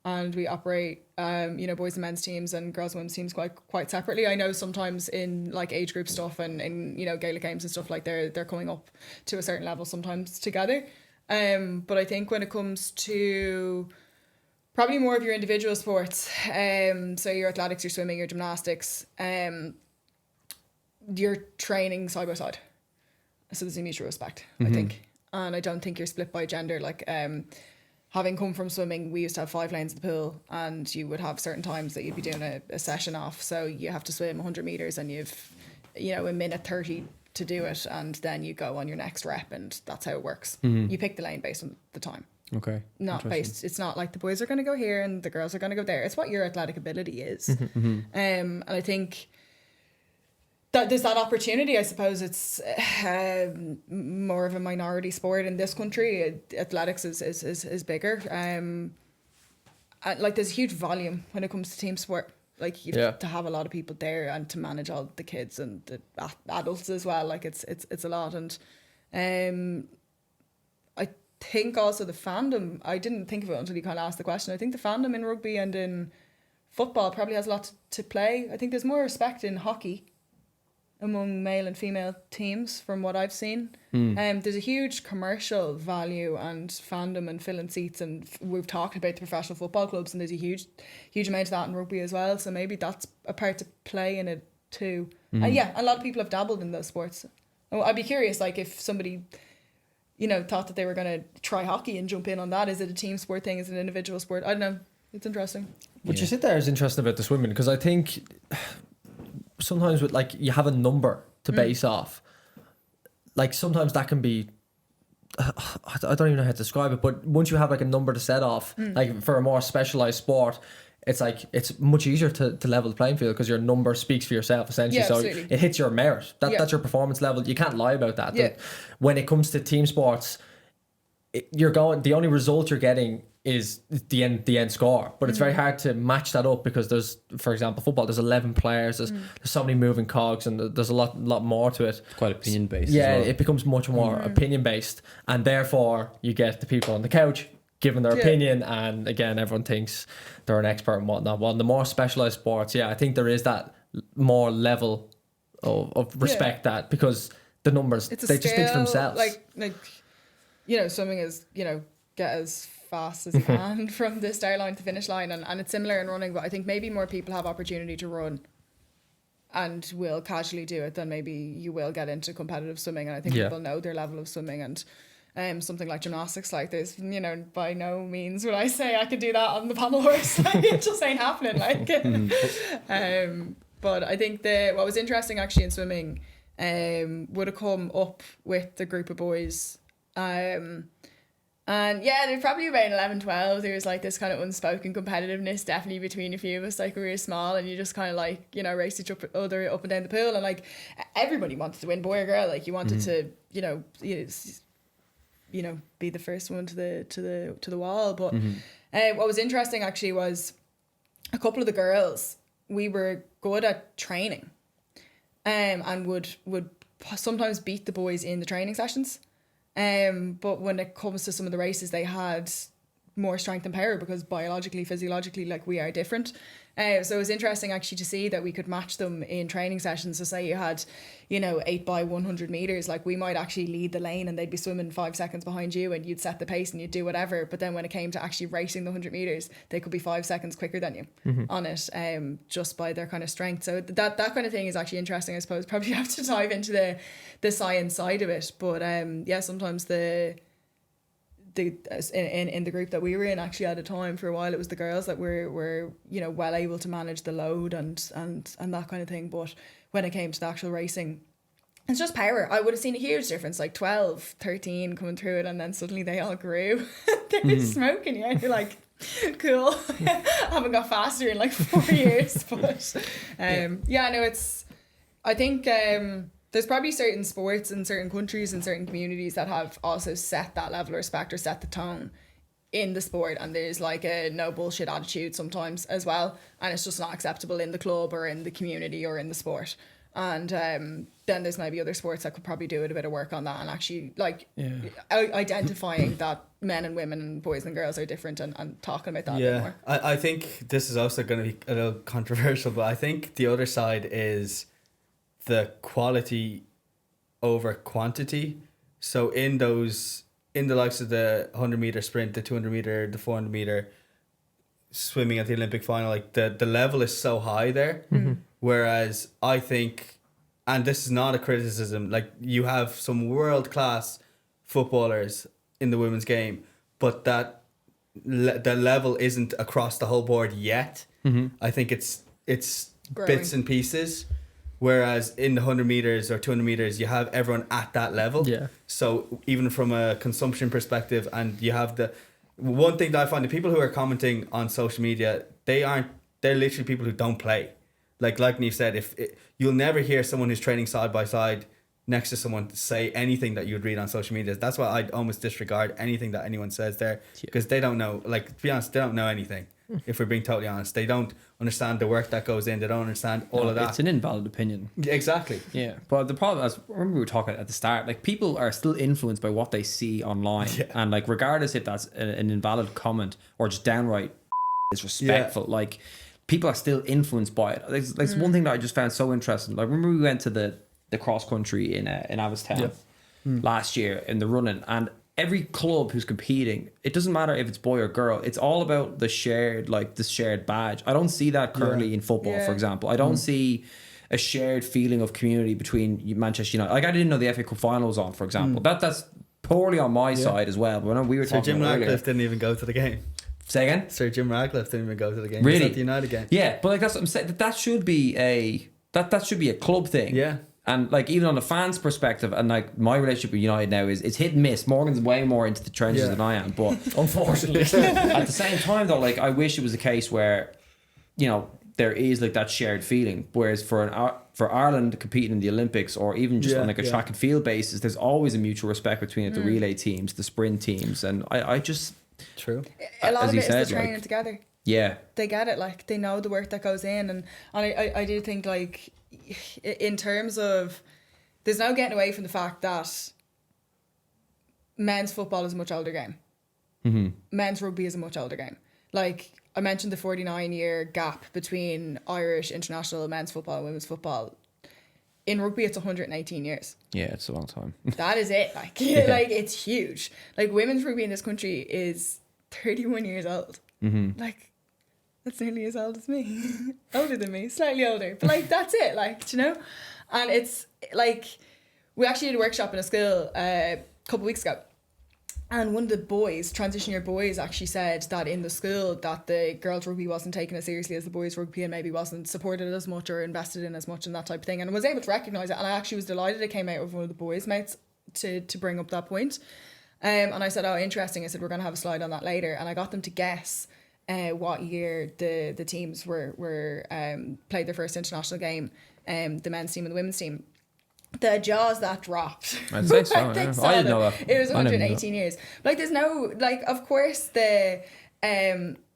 and we operate boys and men's teams and girls and women's teams quite separately. I know sometimes in like age group stuff and in Gaelic games and stuff, like they're coming up to a certain level sometimes together, but I think when it comes to probably more of your individual sports, so your athletics, your swimming, your gymnastics, you're training side by side, so there's a mutual respect, I think. And I don't think you're split by gender. Like, having come from swimming, we used to have 5 lanes in the pool, and you would have certain times that you'd be doing a session off. So you have to swim 100 meters, and you've, a minute 30 to do it, and then you go on your next rep, and that's how it works. You pick the lane based on the time. Okay. It's not like the boys are going to go here and the girls are going to go there. It's what your athletic ability is. And I think that there's that opportunity. I suppose it's more of a minority sport in this country. Athletics is bigger. Like there's huge volume when it comes to team sport. Like you have to have a lot of people there and to manage all the kids and the adults as well. Like it's a lot, and I think also the fandom. I didn't think of it until you kind of asked the question. I think the fandom in rugby and in football probably has a lot to play. I think there's more respect in hockey among male and female teams from what I've seen. There's a huge commercial value and fandom and filling seats, and we've talked about the professional football clubs, and there's a huge amount of that in rugby as well, so maybe that's a part to play in it too. And a lot of people have dabbled in those sports. I'd be curious, like if somebody, you know, thought that they were going to try hockey and jump in on that. Is it a team sport thing? Is it an individual sport? I don't know. It's interesting. What you said there is interesting about the swimming, because I think sometimes with like you have a number to base off. Like sometimes that can be, I don't even know how to describe it, but once you have like a number to set off, like for a more specialized sport, it's like it's much easier to level the playing field because your number speaks for yourself essentially. Yeah, so absolutely. it hits your merit. That's your performance level. You can't lie about that. Yeah. When it comes to team sports, the only result you're getting is the end score, but it's very hard to match that up because there's, for example, football, there's 11 players, there's so many moving cogs, and there's a lot more to it. It's quite opinion based. Yeah, as well. it becomes much more opinion based, and therefore you get the people on the couch giving their opinion, and again, everyone thinks they're an expert and whatnot. Well, in the more specialized sports, I think there is that more level of respect that, because the numbers, It's a they scale, just speak for themselves. Like, you know, swimming is, you know, get as fast as you can from the start line to finish line, and it's similar in running, but I think maybe more people have opportunity to run and will casually do it than maybe you will get into competitive swimming, and I think people know their level of swimming. And something like gymnastics, like this, you know, by no means would I say I could do that on the pommel horse. Like, it just ain't happening. Like, but I think what was interesting actually in swimming would have come up with the group of boys. And yeah, there's probably about 11, 12. There was like this kind of unspoken competitiveness definitely between a few of us. Like, we were small and you just kind of like, you know, race each other up and down the pool, and like everybody wanted to win, boy or girl. Like, you wanted to, you know, be the first one to the wall. But what was interesting actually was a couple of the girls, we were good at training, and would sometimes beat the boys in the training sessions. But when it comes to some of the races, they had more strength and power because biologically, physiologically, like, we are different. So it was interesting actually to see that we could match them in training sessions. So say you had, you know, 8 by 100 meters, like we might actually lead the lane and they'd be swimming 5 seconds behind you, and you'd set the pace and you'd do whatever. But then when it came to actually racing the 100 meters, they could be 5 seconds quicker than you on it, just by their kind of strength. So that kind of thing is actually interesting, I suppose. Probably have to dive into the science side of it. But yeah, sometimes in the group that we were in, actually at a time for a while, it was the girls that were you know, well able to manage the load and that kind of thing. But when it came to the actual racing, it's just power. I would have seen a huge difference, like 12, 13 coming through it, and then suddenly they all grew. They're smoking you. You're like, cool. I haven't got faster in like 4 years. But yeah, no, I think there's probably certain sports in certain countries and certain communities that have also set that level of respect or set the tone in the sport, and there's like a no bullshit attitude sometimes as well, and it's just not acceptable in the club or in the community or in the sport. And then there's maybe other sports that could probably do a bit of work on that, and actually like identifying that men and women and boys and girls are different, and talking about that a bit more. I think this is also going to be a little controversial, but I think the other side is the quality over quantity. So in the likes of the 100 meter sprint, the 200 meter, the 400 meter swimming at the Olympic final, like the level is so high there. Whereas I think, and this is not a criticism, like you have some world class footballers in the women's game, but that the level isn't across the whole board yet. I think it's Growing. bits and pieces. Whereas in the 100 meters or 200 meters, you have everyone at that level. Yeah. So even from a consumption perspective, and you have the one thing that I find, the people who are commenting on social media, they're literally people who don't play. Like Niamh said, you'll never hear someone who's training side by side next to someone say anything that you would read on social media. That's why I almost disregard anything that anyone says there, because they don't know. Like, to be honest, they don't know anything. If we're being totally honest, they don't understand the work that goes in. They don't understand all of that. It's an invalid opinion. Exactly. Yeah, but the problem is, remember we were talking at the start, like people are still influenced by what they see online, and like regardless if that's an invalid comment or just downright disrespectful, like people are still influenced by it. Like one thing that I just found so interesting. Like, remember we went to the cross country in Avistown last year in the running, and every club who's competing, it doesn't matter if it's boy or girl, it's all about the shared badge. I don't see that currently in football, for example. I don't see a shared feeling of community between Manchester United. Like I didn't know the FA Cup final was on, for example. That's poorly on my side as well. But when we were Sir talking Jim earlier, Radcliffe didn't even go to the game. say again. Sir Jim Radcliffe didn't even go to the game. Really? He was at the United game. Yeah, but like that's what I'm saying. That should be that should be a club thing. Yeah. And like even on the fans' perspective, and like my relationship with United now is it's hit and miss. Morgan's way more into the trenches than I am, but Unfortunately. at the same time though, like I wish it was a case where, you know, there is like that shared feeling. Whereas for Ireland competing in the Olympics, or even just on like a track and field basis, there's always a mutual respect between the relay teams, the sprint teams, and I just True. A lot as of you it is said, the training like- together. yeah. They get it, like they know the work that goes in, and I do think like in terms of there's no getting away from the fact that men's football is a much older game. Mm-hmm. Men's rugby is a much older game. Like I mentioned, the 49-year gap between Irish international men's football and women's football. In rugby, it's 118 years. Yeah, it's a long time. That is it. Like, like it's huge. Like women's rugby in this country is 31 years old. Mm-hmm. Like, that's nearly as old as me. Older than me, slightly older. But like, that's it. Like, do you know? And it's like, we actually did a workshop in a school a couple of weeks ago. And one of the boys, transition year boys, actually said that in the school that the girls' rugby wasn't taken as seriously as the boys' rugby, and maybe wasn't supported as much or invested in as much and that type of thing. And I was able to recognise it. And I actually was delighted it came out of one of the boys' mates to bring up that point. And I said, oh, interesting. I said, we're going to have a slide on that later. And I got them to guess what year the teams were played their first international game, the men's team and the women's team. The jaws that dropped. I'd say so. I Yeah. I didn't know that. It was I never knew 118 years. Like there's no, like, of course the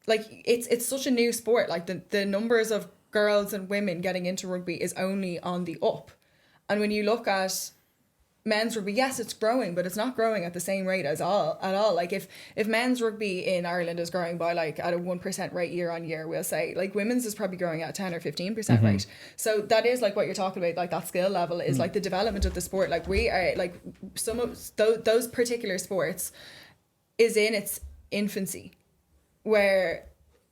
like it's such a new sport. Like the numbers of girls and women getting into rugby is only on the up. And when you look at men's rugby, yes, it's growing, but it's not growing at the same rate at all. Like if men's rugby in Ireland is growing by like at a 1% rate year on year, we'll say, like women's is probably growing at 10 or 15% rate. So that is like what you're talking about, like that skill level is like the development of the sport. Like we are like some of those particular sports is in its infancy, where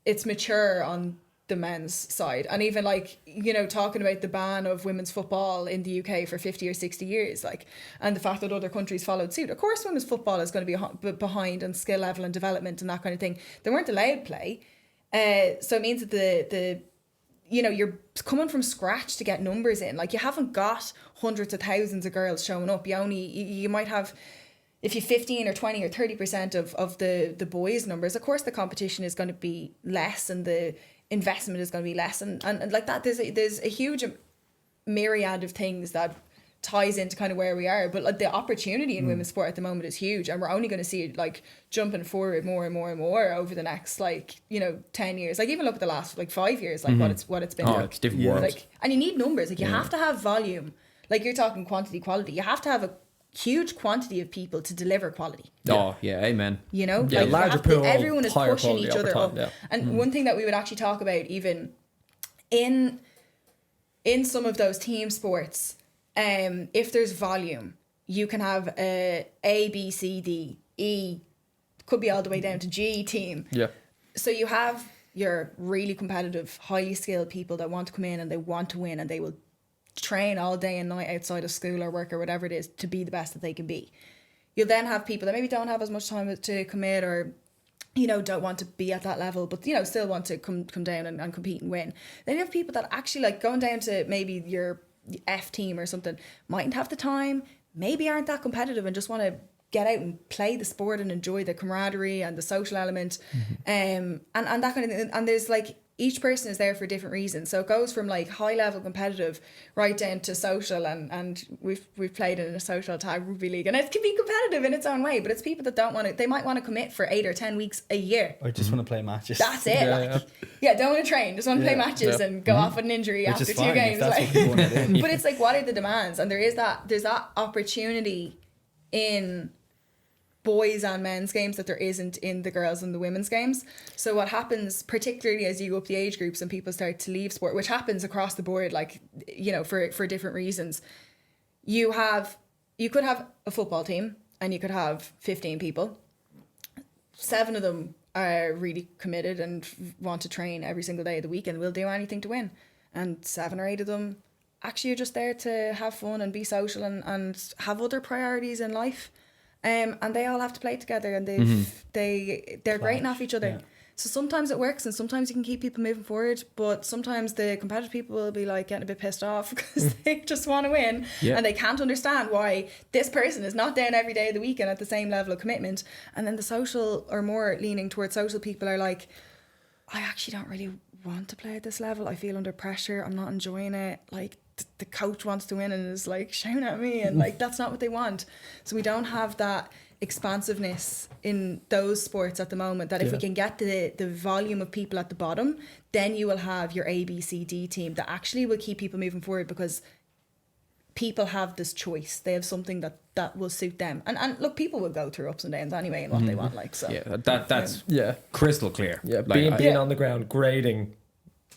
it's mature on the men's side. And even like, you know, talking about the ban of women's football in the UK for 50 or 60 years, like, and the fact that other countries followed suit. Of course women's football is going to be behind on skill level and development and that kind of thing. They weren't allowed play, so it means that the you know, you're coming from scratch to get numbers in. Like you haven't got hundreds of thousands of girls showing up. You might have, if you 15 or 20 or 30% of the boys' numbers, of course the competition is going to be less and the investment is going to be less, and like that there's a huge myriad of things that ties into kind of where we are. But like the opportunity in women's sport at the moment is huge, and we're only going to see it like jumping forward more and more and more over the next, like, you know, 10 years. Like even look at the last like 5 years, like what it's been like. It's different world. Like, and you need numbers. Like you have to have volume. Like you're talking quantity, quality. You have to have a huge quantity of people to deliver quality. Oh yeah, amen. You know, Yeah, like larger you have to, pool, everyone is higher pushing quality each over other time, up. yeah. And one thing that we would actually talk about, even in some of those team sports, if there's volume, you can have a B, C, D, E, could be all the way down to G team. Yeah. So you have your really competitive, highly skilled people that want to come in and they want to win, and they will train all day and night outside of school or work or whatever it is to be the best that they can be. You'll then have people that maybe don't have as much time to commit, or, you know, don't want to be at that level, but, you know, still want to come down and compete and win. Then you have people that actually, like, going down to maybe your F team or something, mightn't have the time, maybe aren't that competitive and just want to get out and play the sport and enjoy the camaraderie and the social element, and that kind of thing. And there's like, each person is there for different reasons. So it goes from like high level competitive right down to social, and we've played in a social tag rugby league, and it can be competitive in its own way, but it's people that don't want to, they might want to commit for 8 or 10 weeks a year. I just want to play matches. That's it. Don't want to train, just want to play matches and go off with an injury Which after is 2 fine, games. if that's Like. what people want to do. But it's like, what are the demands? And there's that opportunity in boys and men's games that there isn't in the girls and the women's games. So what happens, particularly as you go up the age groups and people start to leave sport, which happens across the board, like, you know, for different reasons, you could have a football team and you could have 15 people. 7 of them are really committed and want to train every single day of the week and will do anything to win. And 7 or 8 of them actually you're just there to have fun and be social and have other priorities in life. And they all have to play together, and they're great off each other. Yeah. So sometimes it works, and sometimes you can keep people moving forward, but sometimes the competitive people will be like getting a bit pissed off because they just want to win, and they can't understand why this person is not down every day of the week and at the same level of commitment. And then the social, or more leaning towards social people, are like, I actually don't really want to play at this level. I feel under pressure. I'm not enjoying it. Like, the coach wants to win and is like shouting at me, and like that's not what they want. So we don't have that expansiveness in those sports at the moment, that if we can get the volume of people at the bottom, then you will have your A, B, C, D team that actually will keep people moving forward, because people have this choice. They have something that will suit them. And look, people will go through ups and downs anyway in what they want. Like, so that's crystal clear. Yeah, like, being on the ground, grading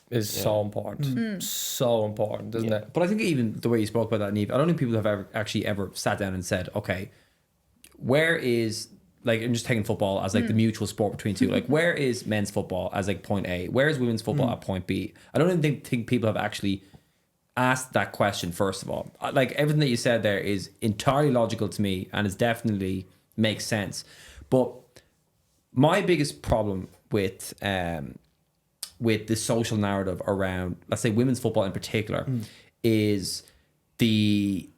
is so important. So important, isn't it? But I think even the way you spoke about that, Niamh, I don't think people have ever sat down and said, okay, where is, like, I'm just taking football as like the mutual sport between two. Like, where is men's football as like point A? Where is women's football at point B? I don't even think people have actually asked that question, first of all. Like, everything that you said there is entirely logical to me, and it definitely makes sense. But my biggest problem with the social narrative around, let's say, women's football in particular, is the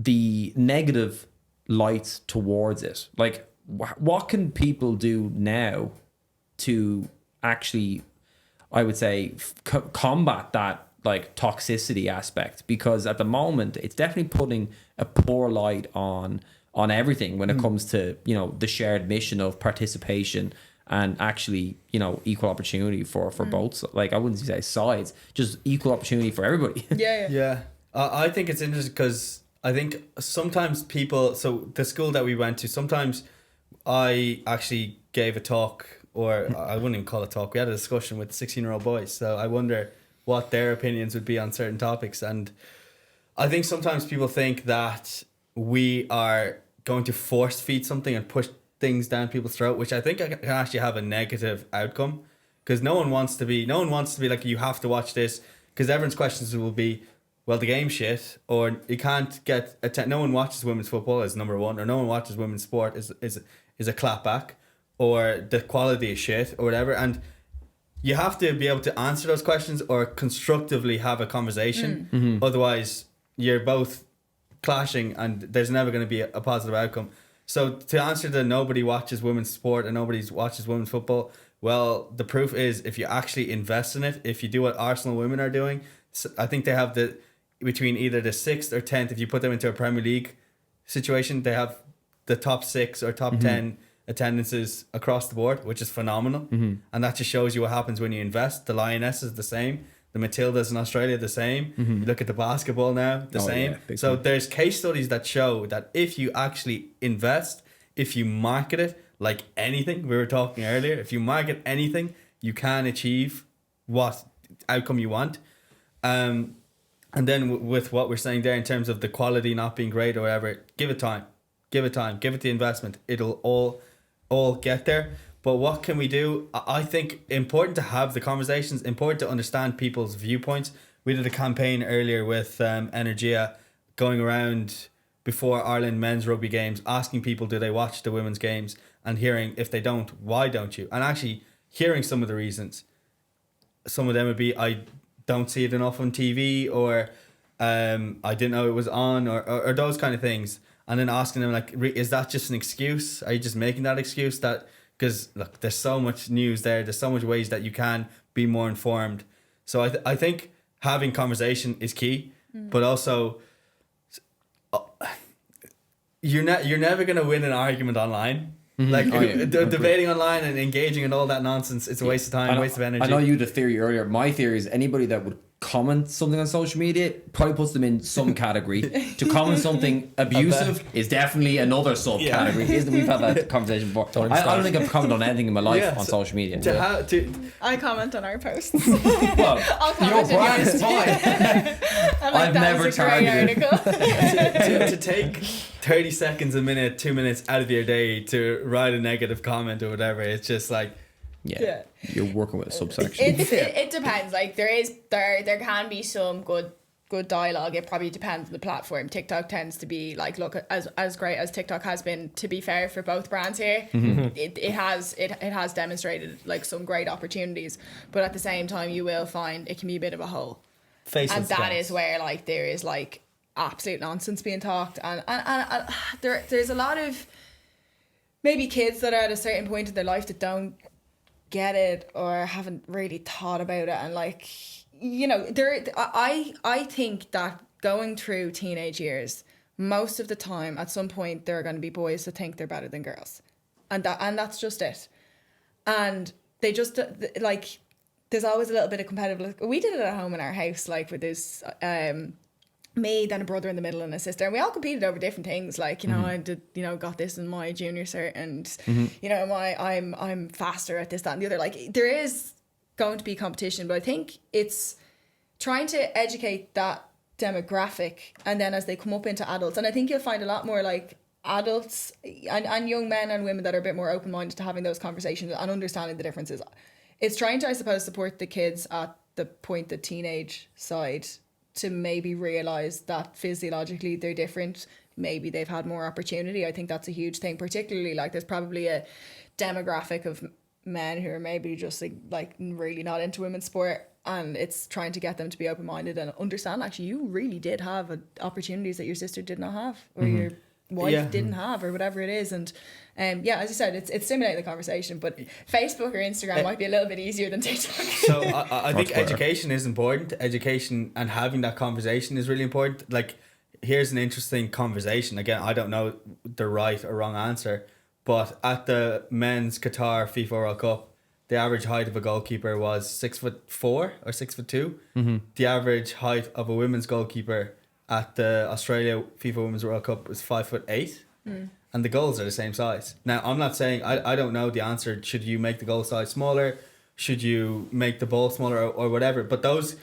negative lights towards it. Like, what can people do now to actually, I would say, combat that like toxicity aspect? Because at the moment it's definitely putting a poor light on everything when it comes to, you know, the shared mission of participation and actually, you know, equal opportunity for both, like, I wouldn't say sides, just equal opportunity for everybody. Yeah. I think it's interesting because I think sometimes people, so the school that we went to, sometimes I actually gave a talk, or I wouldn't even call it a talk, we had a discussion with 16-year-old boys, so I wonder what their opinions would be on certain topics. And I think sometimes people think that we are going to force feed something and push things down people's throat, which I think can actually have a negative outcome, because no one wants to be like, you have to watch this, because everyone's questions will be, well, the game's shit, or you can't get no one watches women's football is number one, or no one watches women's sport is a clapback, or the quality is shit, or whatever. And you have to be able to answer those questions or constructively have a conversation. Otherwise you're both clashing and there's never going to be a positive outcome. So to answer the nobody watches women's sport and nobody watches women's football, well, the proof is if you actually invest in it, if you do what Arsenal women are doing, I think they have between either the 6th or 10th, if you put them into a Premier League situation, they have the top 6 or top 10 attendances across the board, which is phenomenal. And that just shows you what happens when you invest. The Lionesses the same, the Matildas in Australia the same. You look at the basketball now, the same. So there's case studies that show that if you actually invest, if you market it like anything, we were talking earlier, if you market anything, you can achieve what outcome you want. And then with what we're saying there in terms of the quality not being great or whatever, give it time, give it the investment. It'll all get there. But what can we do? I think important to have the conversations, important to understand people's viewpoints. We did a campaign earlier with Energia, going around before Ireland men's rugby games, asking people, do they watch the women's games, and hearing, if they don't, why don't you? And actually hearing some of the reasons. Some of them would be, I don't see it enough on TV, or I didn't know it was on, or those kind of things. And then asking them, like, is that just an excuse? Are you just making that excuse? That because look, there's so much news there's so much ways that you can be more informed. So I think having conversation is key, but also you're never gonna win an argument online. Like debating online and engaging in all that nonsense, it's a waste of time, waste of energy. I know you had a theory earlier. My theory is anybody that would comment something on social media probably puts them in some category. To comment something abusive is definitely another subcategory. Isn't we've had that conversation before. I don't think I've commented on anything in my life on social media. I comment on our posts. Well, I'll comment your brand is fine. I've never targeted to take 30 seconds, a minute, 2 minutes out of your day to write a negative comment or whatever. It's just like, you're working with a subsection. It depends. Like there can be some good good dialogue. It probably depends on the platform. TikTok tends to be like, look, as great as TikTok has been, to be fair, for both brands here, it has demonstrated like some great opportunities, but at the same time you will find it can be a bit of a hole. And that is where like there is like absolute nonsense being talked, and there's a lot of maybe kids that are at a certain point in their life that don't get it or haven't really thought about it, and like, you know, I think that going through teenage years, most of the time at some point there are going to be boys that think they're better than girls, and that's just it, and they just like, there's always a little bit of competitive. We did it at home in our house, like with this me, then a brother in the middle and a sister, and we all competed over different things, like, you know, I did, you know, got this in my junior cert, and you know, I'm faster at this, that and the other. Like, there is going to be competition, but I think it's trying to educate that demographic, and then as they come up into adults, and I think you'll find a lot more like adults and young men and women that are a bit more open-minded to having those conversations and understanding the differences. It's trying to, I suppose, support the kids at the point, the teenage side, to maybe realise that physiologically they're different. Maybe they've had more opportunity. I think that's a huge thing, particularly like there's probably a demographic of men who are maybe just like really not into women's sport, and it's trying to get them to be open-minded and understand actually you really did have opportunities that your sister did not have, or your wife didn't have, or whatever it is. And as you said, it's stimulating the conversation, but Facebook or Instagram might be a little bit easier than TikTok. So I think education is important. Education and having that conversation is really important. Like, here's an interesting conversation. Again, I don't know the right or wrong answer, but at the men's Qatar FIFA World Cup, the average height of a goalkeeper was 6'4" or 6'2". The average height of a women's goalkeeper at the Australia FIFA Women's World Cup was 5'8", and the goals are the same size. Now, I'm not saying, I don't know the answer. Should you make the goal size smaller? Should you make the ball smaller, or whatever? But those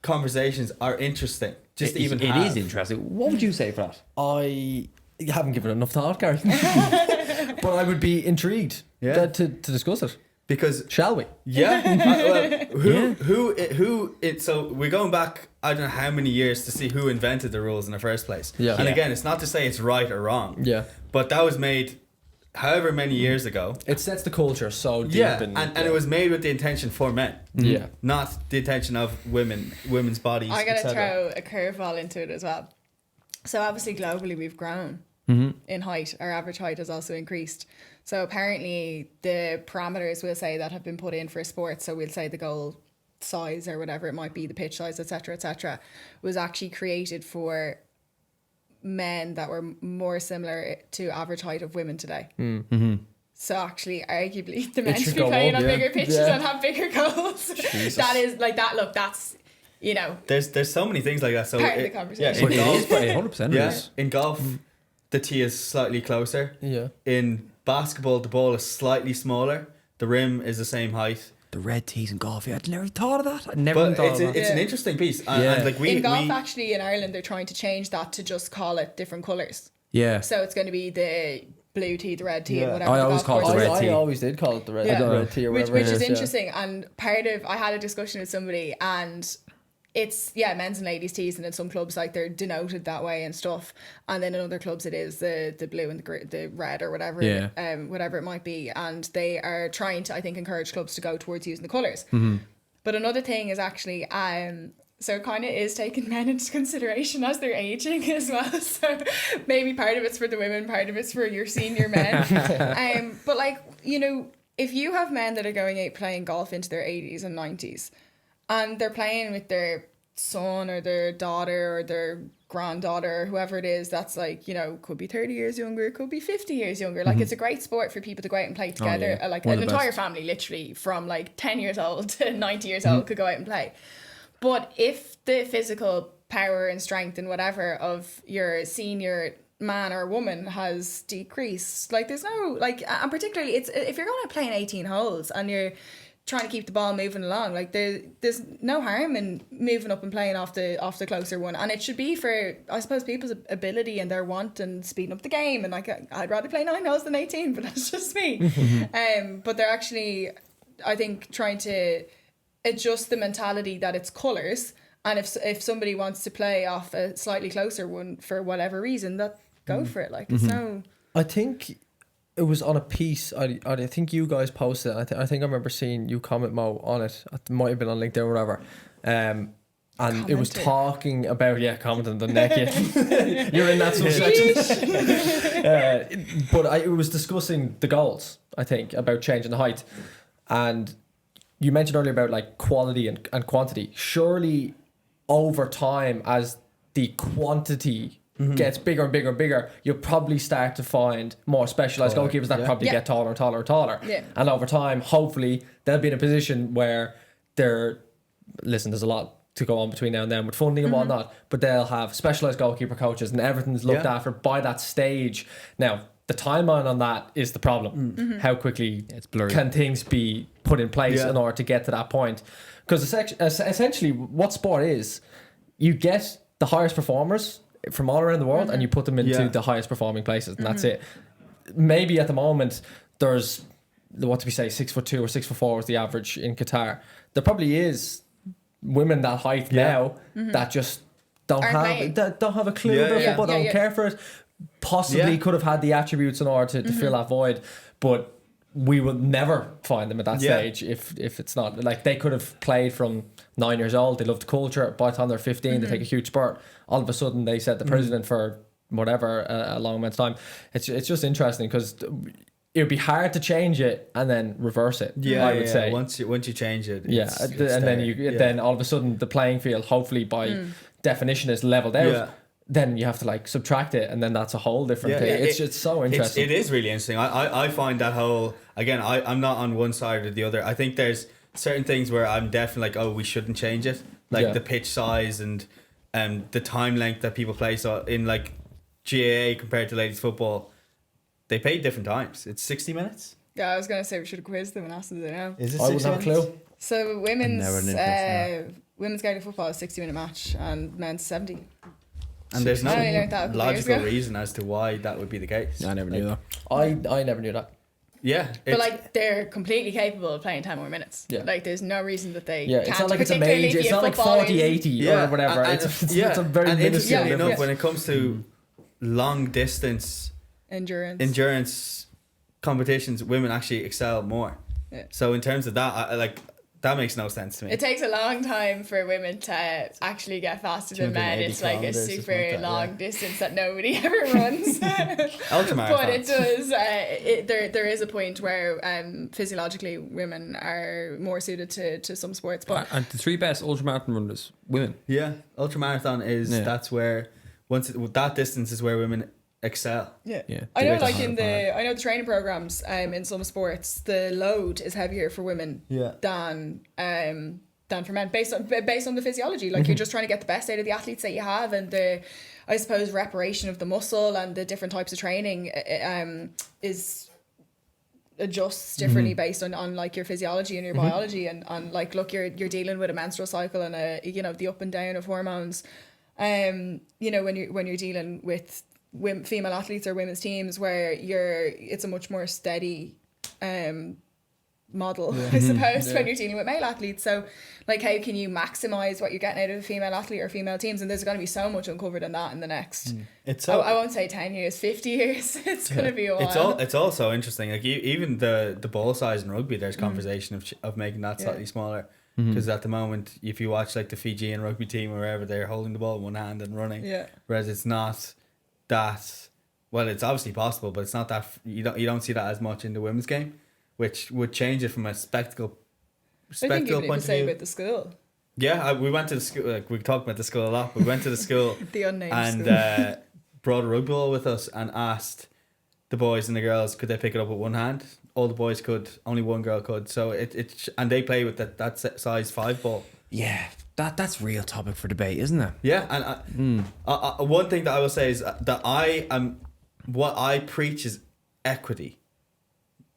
conversations are interesting. It is interesting. What would you say for that? I haven't given it enough thought, Gary. But I would be intrigued to discuss it. Because shall we? Yeah. So we're going back, I don't know how many years, to see who invented the rules in the first place. Yeah. And again, it's not to say it's right or wrong. Yeah. But that was made however many years ago. It sets the culture so deep. Yeah. And it was made with the intention for men. Yeah. Not the intention of women's bodies. I'm gonna throw a curveball into it as well. So obviously globally we've grown in height. Our average height has also increased. So apparently the parameters, we'll say, that have been put in for sport, so we'll say the goal size or whatever it might be, the pitch size, etc., was actually created for men that were more similar to average height of women today. So actually, arguably, the men should be playing on bigger pitches and have bigger goals. That is like that. Look, that's, you know, there's so many things like that. So part of the conversation. Yeah, it is 100%. Yeah, in golf, the tee is slightly closer. Yeah. In basketball, the ball is slightly smaller. The rim is the same height. The red tees in golf, I'd never thought of that. It's an interesting piece. And like in golf, actually, in Ireland, they're trying to change that to just call it different colours. Yeah. So it's going to be the blue tee, the red tee, and whatever. I always call it the red tee. I always did call it the red tee or whatever. Which is interesting. And I had a discussion with somebody, and it's men's and ladies tees, and in some clubs like they're denoted that way and stuff, and then in other clubs it is the blue and the red or whatever, whatever it might be, and they are trying to, I think, encourage clubs to go towards using the colours. But another thing is actually so it kind of is taking men into consideration as they're aging as well. So maybe part of it's for the women, part of it's for your senior men. But like, you know, if you have men that are going out playing golf into their 80s and 90s, and they're playing with their son or their daughter or their granddaughter, or whoever it is, that's like, you know, could be 30 years younger, could be 50 years younger. Like, it's a great sport for people to go out and play together. Like an entire family, literally, from like 10 years old to 90 years old could go out and play. But if the physical power and strength and whatever of your senior man or woman has decreased, like there's no, like, and particularly it's if you're going to play in 18 holes and you're trying to keep the ball moving along, like there's no harm in moving up and playing off the closer one, and it should be for, I suppose, people's ability and their want and speeding up the game. And like, I'd rather play 9 holes than 18, but that's just me. But they're actually, I think, trying to adjust the mentality that it's colours And if somebody wants to play off a slightly closer one for whatever reason, that go for it. Like, it's no... I think it was on a piece. I think you guys posted it. I think I remember seeing you comment, Mo, on it. It might have been on LinkedIn or whatever. And it was talking about commenting the naked. You're in that subsection. But it was discussing the goals. I think about changing the height, and you mentioned earlier about like quality and quantity. Surely, over time, as the quantity gets bigger and bigger and bigger, you'll probably start to find more specialised goalkeepers that probably get taller and taller and taller. Yeah. And over time, hopefully, they'll be in a position where there's a lot to go on between now and then with funding and whatnot, but they'll have specialised goalkeeper coaches and everything's looked after by that stage. Now, the timeline on that is the problem. How quickly it's blurry. Can things be put in place in order to get to that point? Because essentially what sport is, you get the highest performers from all around the world and you put them into the highest performing places, and that's it. Maybe at the moment there's, what do we say, 6'2" or 6'4" was the average in Qatar. There probably is women that height now that just don't have a clue about football, don't care for it. Possibly could have had the attributes in order to fill that void, but we will never find them at that stage if it's not like they could have played from 9 years old. They love the culture. By the time they're 15, they take a huge spurt. All of a sudden, they set the president for whatever a long amount of time. It's just interesting because it would be hard to change it and then reverse it. I would say once you change it, and then then all of a sudden the playing field, hopefully by definition, is leveled out. Yeah. Then you have to like subtract it, and then that's a whole different thing. It's just so interesting. It is really interesting. I find that whole, again, I'm not on one side or the other. I think there's certain things where I'm definitely like, oh, we shouldn't change it, like the pitch size and the time length that people play. So in like GAA compared to ladies football, they play different times. It's 60 minutes. Yeah, I was gonna say we should have quizzed them and asked them they know. Is it? I wouldn't have a clue. So women's Gaelic football is 60-minute match and men's 70. And there's no logical ago. reason as to why that would be the case. I never knew that. I never knew that. Yeah. But like they're completely capable of playing 10 more minutes. Yeah. Like there's no reason that they it's can't. not like it's a major, it's not like 40-80 or whatever. It's a very minuscule enough when it comes to long distance endurance competitions, women actually excel more. Yeah. So in terms of that, that makes no sense to me. It takes a long time for women to actually get faster than men. It's like a super long distance that nobody ever runs. Ultramarathon. But it does. There is a point where physiologically women are more suited to some sports. But And the three best ultramarathon runners, women. Yeah, ultramarathon is that's where that distance is where women excel. Yeah. Yeah. I know, like I know the training programs in some sports, the load is heavier for women than for men based on the physiology. Like you're just trying to get the best out of the athletes that you have, and the, I suppose, reparation of the muscle and the different types of training adjusts differently based on like your physiology and your biology, and like, look, you're dealing with a menstrual cycle and the up and down of hormones. When you're dealing with female athletes or women's teams, where it's a much more steady model, I suppose, when you're dealing with male athletes. So like, how can you maximize what you're getting out of a female athlete or female teams? And there's going to be so much uncovered in that in the next I won't say 10 years, 50 years. It's going to be a while. It's also interesting, like even the ball size in rugby, there's conversation of making that slightly smaller, because at the moment, if you watch like the Fijian rugby team or wherever, they're holding the ball in one hand and running, whereas it's not that, well, it's obviously possible, but it's not that, you don't see that as much in the women's game, which would change it from a spectacle I think even point of say view. about the school. Yeah, we went to the school, like, we talked about the school a lot. We went to the school The unnamed and school. brought a rugby ball with us and asked the boys and the girls, could they pick it up with one hand? All the boys could, only one girl could. So and they play with that size 5 ball. Yeah, that's real topic for debate, isn't it? Yeah, and one thing that I will say is that what I preach is equity,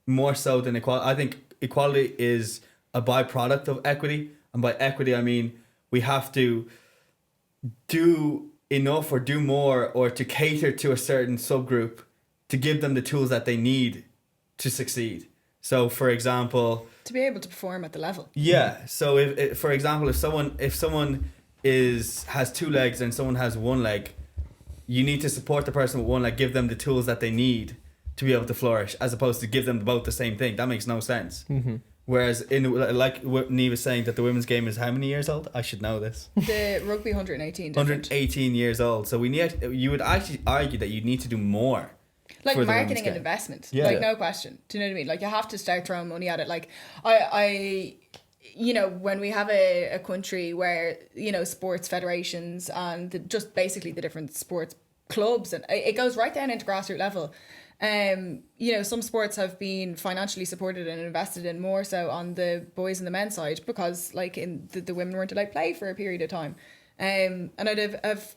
more so than equality. I think equality is a byproduct of equity, and by equity I mean we have to do enough or do more or to cater to a certain subgroup to give them the tools that they need to succeed. So, for example, to be able to perform at the level. Yeah. So, if for example, if someone has two legs and someone has one leg, you need to support the person with one leg, give them the tools that they need to be able to flourish, as opposed to give them both the same thing. That makes no sense. Whereas like what Niamh was saying, that the women's game is how many years old? I should know this. The rugby 118. 118 years old. So you would actually argue that you need to do more. Like marketing and investment. Like no question. Do you know what I mean? Like you have to start throwing money at it. Like I you know, when we have a country where, you know, sports federations and just basically the different sports clubs, and it goes right down into grassroots level. You know, some sports have been financially supported and invested in more so on the boys and the men's side, because like in the women weren't allowed to play for a period of time. And I'd have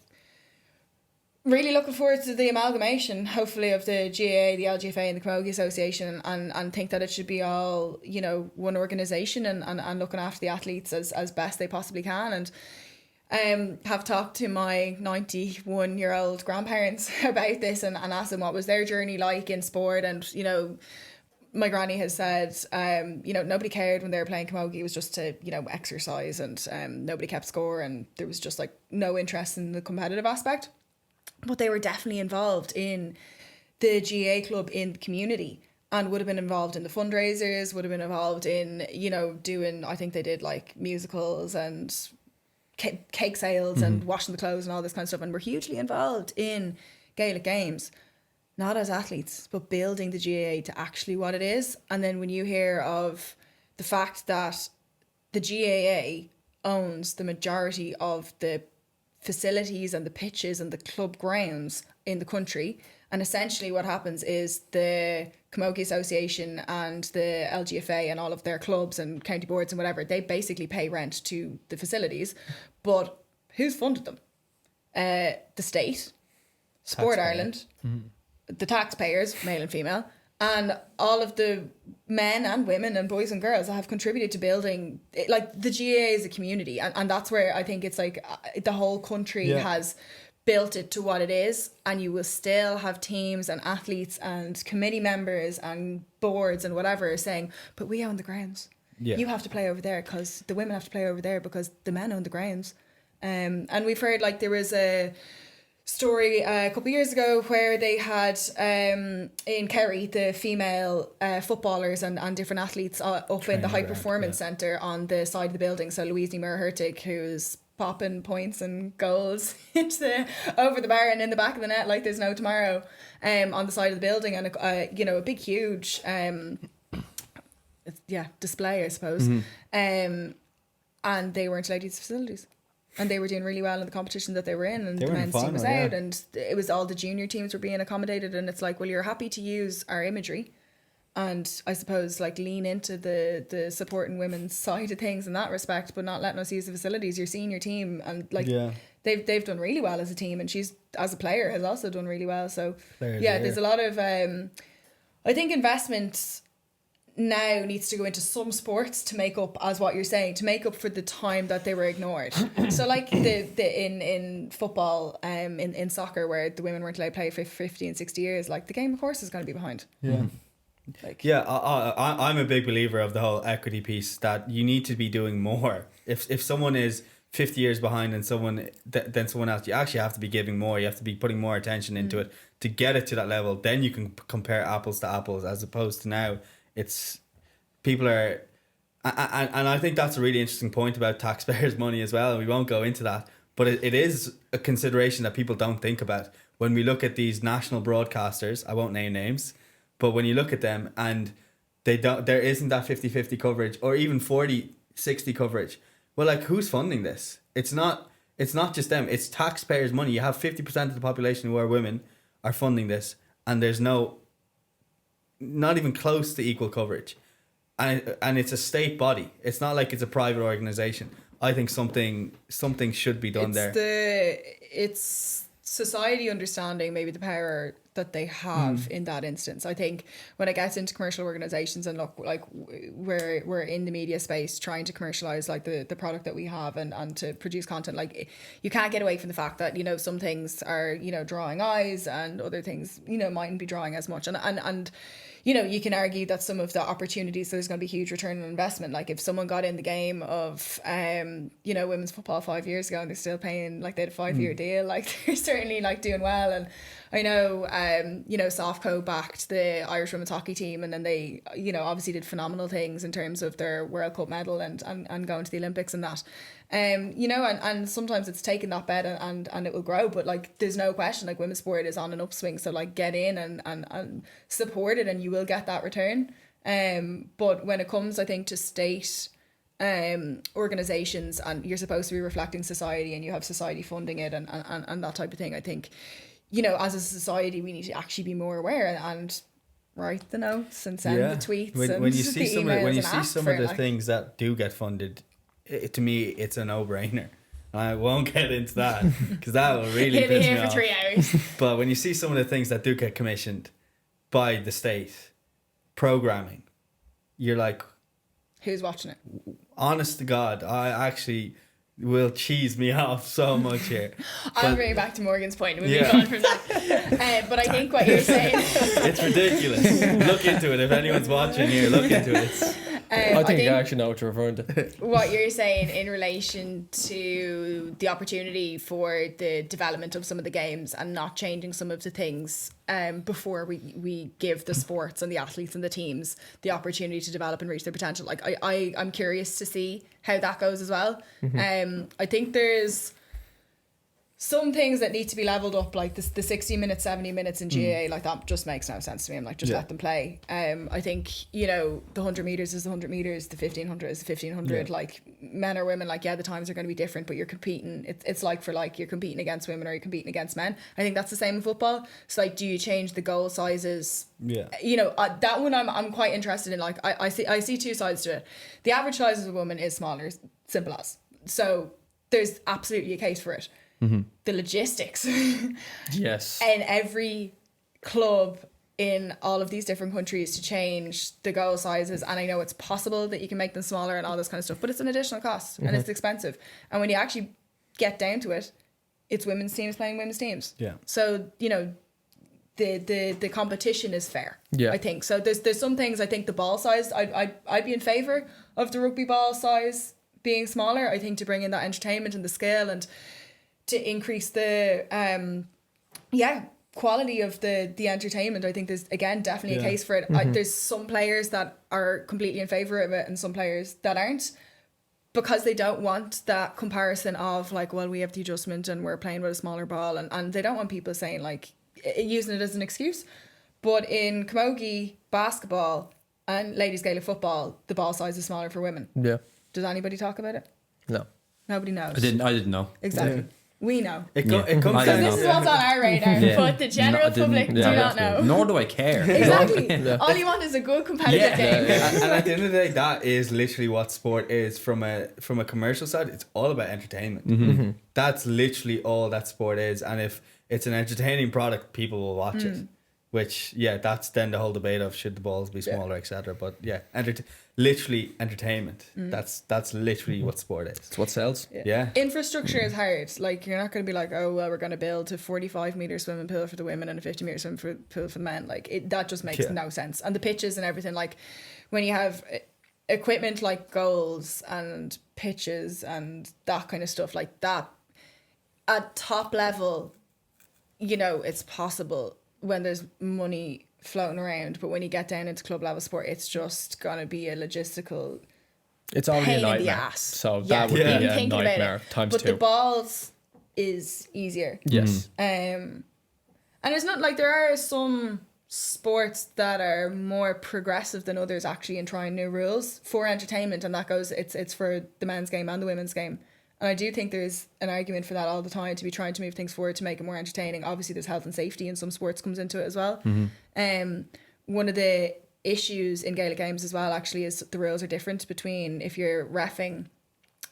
really looking forward to the amalgamation, hopefully, of the GAA, the LGFA and the Camogie Association, and think that it should be all, you know, one organisation and looking after the athletes as best they possibly can. And have talked to my 91-year-old grandparents about this and asked them what was their journey like in sport. And, you know, my granny has said, you know, nobody cared when they were playing camogie. It was just to, you know, exercise, and nobody kept score, and there was just like no interest in the competitive aspect. But they were definitely involved in the GAA club in the community, and would have been involved in the fundraisers, would have been involved in, you know, doing, I think they did like musicals and cake sales and washing the clothes and all this kind of stuff, and were hugely involved in Gaelic games, not as athletes, but building the GAA to actually what it is. And then when you hear of the fact that the GAA owns the majority of the facilities and the pitches and the club grounds in the country, and essentially what happens is the Camogie Association and the LGFA and all of their clubs and county boards and whatever, they basically pay rent to the facilities. But who's funded them? The state, Sport Ireland, the taxpayers, male and female, and all of the men and women and boys and girls that have contributed to building it. Like the GAA is a community, and that's where I think it's like the whole country has built it to what it is, and you will still have teams and athletes and committee members and boards and whatever saying, but we own the grounds. You have to play over there because the women have to play over there because the men own the grounds. And we've heard, like, there was a story a couple of years ago where they had in Kerry the female footballers and different athletes up in the high performance centre on the side of the building. So Louise Niamh Mohammed, who's popping points and goals over the bar and in the back of the net like there's no tomorrow, on the side of the building, and you know, a big huge display, I suppose. And they weren't allowed to use the facilities, and they were doing really well in the competition that they were in, and the men's team was out, and it was all the junior teams were being accommodated. And it's like, well, you're happy to use our imagery and I suppose like lean into the supporting women's side of things in that respect, but not letting us use the facilities. Your senior team, and like they've done really well as a team, and she's as a player has also done really well. So there's a lot of I think investment now needs to go into some sports to make up, as what you're saying, to make up for the time that they were ignored. So like in football, in soccer, where the women weren't allowed to play for 50 and 60 years, like the game of course is going to be behind. Like, I'm a big believer of the whole equity piece, that you need to be doing more. If someone is 50 years behind than someone else, you actually have to be giving more. You have to be putting more attention into it to get it to that level. Then you can compare apples to apples, as opposed to now it's people are, and I think that's a really interesting point about taxpayers' money as well, and we won't go into that, but it is a consideration that people don't think about when we look at these national broadcasters. I won't name names, but when you look at them and there isn't that 50-50 coverage, or even 40-60 coverage. Well, like, who's funding this? It's not just them. It's taxpayers' money. You have 50% of the population who are women are funding this, and there's not even close to equal coverage. And it's a state body. It's not like it's a private organization. I think something should be done there. It's society understanding maybe the power that they have in that instance. I think when it gets into commercial organizations, and look, like we're in the media space trying to commercialize like the product that we have and to produce content, like you can't get away from the fact that, you know, some things are, you know, drawing eyes and other things, you know, mightn't be drawing as much, and you know, you can argue that some of the opportunities, there's going to be huge return on investment. Like if someone got in the game of, you know, women's football 5 years ago and they're still paying, like they had a 5-year deal, like they're certainly like doing well. And I know, you know, Softco backed the Irish women's hockey team, and then they, you know, obviously did phenomenal things in terms of their World Cup medal and going to the Olympics and that. You know, and sometimes it's taken that bet and it will grow, but like there's no question, like women's sport is on an upswing, so like get in and support it and you will get that return. But when it comes, I think, to state organizations, and you're supposed to be reflecting society and you have society funding it and that type of thing, I think, you know, as a society we need to actually be more aware and write the notes and send the tweets. When you see some of the things that do get funded, to me it's a no-brainer. I won't get into that because that will really piss me off. 3 hours. But when you see some of the things that do get commissioned by the state, programming, you're like, who's watching it? Honest to God, I actually will cheese me off so much here. I'll bring it back to Morgan's point. We'll move on from that. But I think what you're saying... It's ridiculous. Look into it. If anyone's watching here, look into it. I think I actually know what you're referring to. What you're saying in relation to the opportunity for the development of some of the games and not changing some of the things before we give the sports and the athletes and the teams the opportunity to develop and reach their potential. Like I'm curious to see how that goes as well. I think there's some things that need to be leveled up, like the 60 minutes, 70 minutes in GAA, like that just makes no sense to me. I'm like, just let them play. I think, you know, the 100 meters is the 100 meters, the 1500 is the 1500. Like men or women, like, yeah, the times are going to be different, but you're competing. It's like for like, you're competing against women or you're competing against men. I think that's the same in football. So like, do you change the goal sizes? Yeah. You know, that one I'm quite interested in. Like I see two sides to it. The average size of a woman is smaller, simple as. So there's absolutely a case for it. The logistics. Yes. And every club in all of these different countries to change the goal sizes, and I know it's possible that you can make them smaller and all this kind of stuff, but it's an additional cost and it's expensive. And when you actually get down to it, it's women's teams playing women's teams. Yeah. So, you know, the competition is fair. Yeah. I think. So there's some things, I think the ball size, I'd be in favour of the rugby ball size being smaller, I think, to bring in that entertainment and the scale and to increase the quality of the entertainment. I think there's, again, definitely a case for it. There's some players that are completely in favour of it and some players that aren't, because they don't want that comparison of like, well, we have the adjustment and we're playing with a smaller ball, and they don't want people saying, like, using it as an excuse. But in camogie basketball and ladies Gaelic football, the ball size is smaller for women. Yeah. Does anybody talk about it? No. Nobody knows. I didn't know. Exactly. We know. It comes Because down. this is what's on our radar, but the general public do not know. Nor do I care. Exactly. All you want is a good competitive game. And at the end of the day, that is literally what sport is from a commercial side. It's all about entertainment. That's literally all that sport is. And if it's an entertaining product, people will watch it. Which, that's then the whole debate of should the balls be smaller, etc. But literally entertainment. That's literally what sport is. It's what sells. Yeah. Infrastructure is hard. Like, you're not going to be like, oh, well, we're going to build a 45-meter swimming pool for the women and a 50-meter swimming pool for the men. Like, that just makes no sense. And the pitches and everything, like, when you have equipment like goals and pitches and that kind of stuff like that, at top level, you know, it's possible when there's money floating around, but when you get down into club level sport, it's just gonna be a logistical It's already pain a nightmare. in the ass. So that would be a nightmare times but 2. the balls is easier. Yes. And it's not like there are some sports that are more progressive than others actually in trying new rules for entertainment, and that goes it's for the men's game and the women's game. And I do think there's an argument for that all the time, to be trying to move things forward to make it more entertaining. Obviously, there's health and safety in some sports comes into it as well. One of the issues in Gaelic games as well, actually, is the rules are different between if you're reffing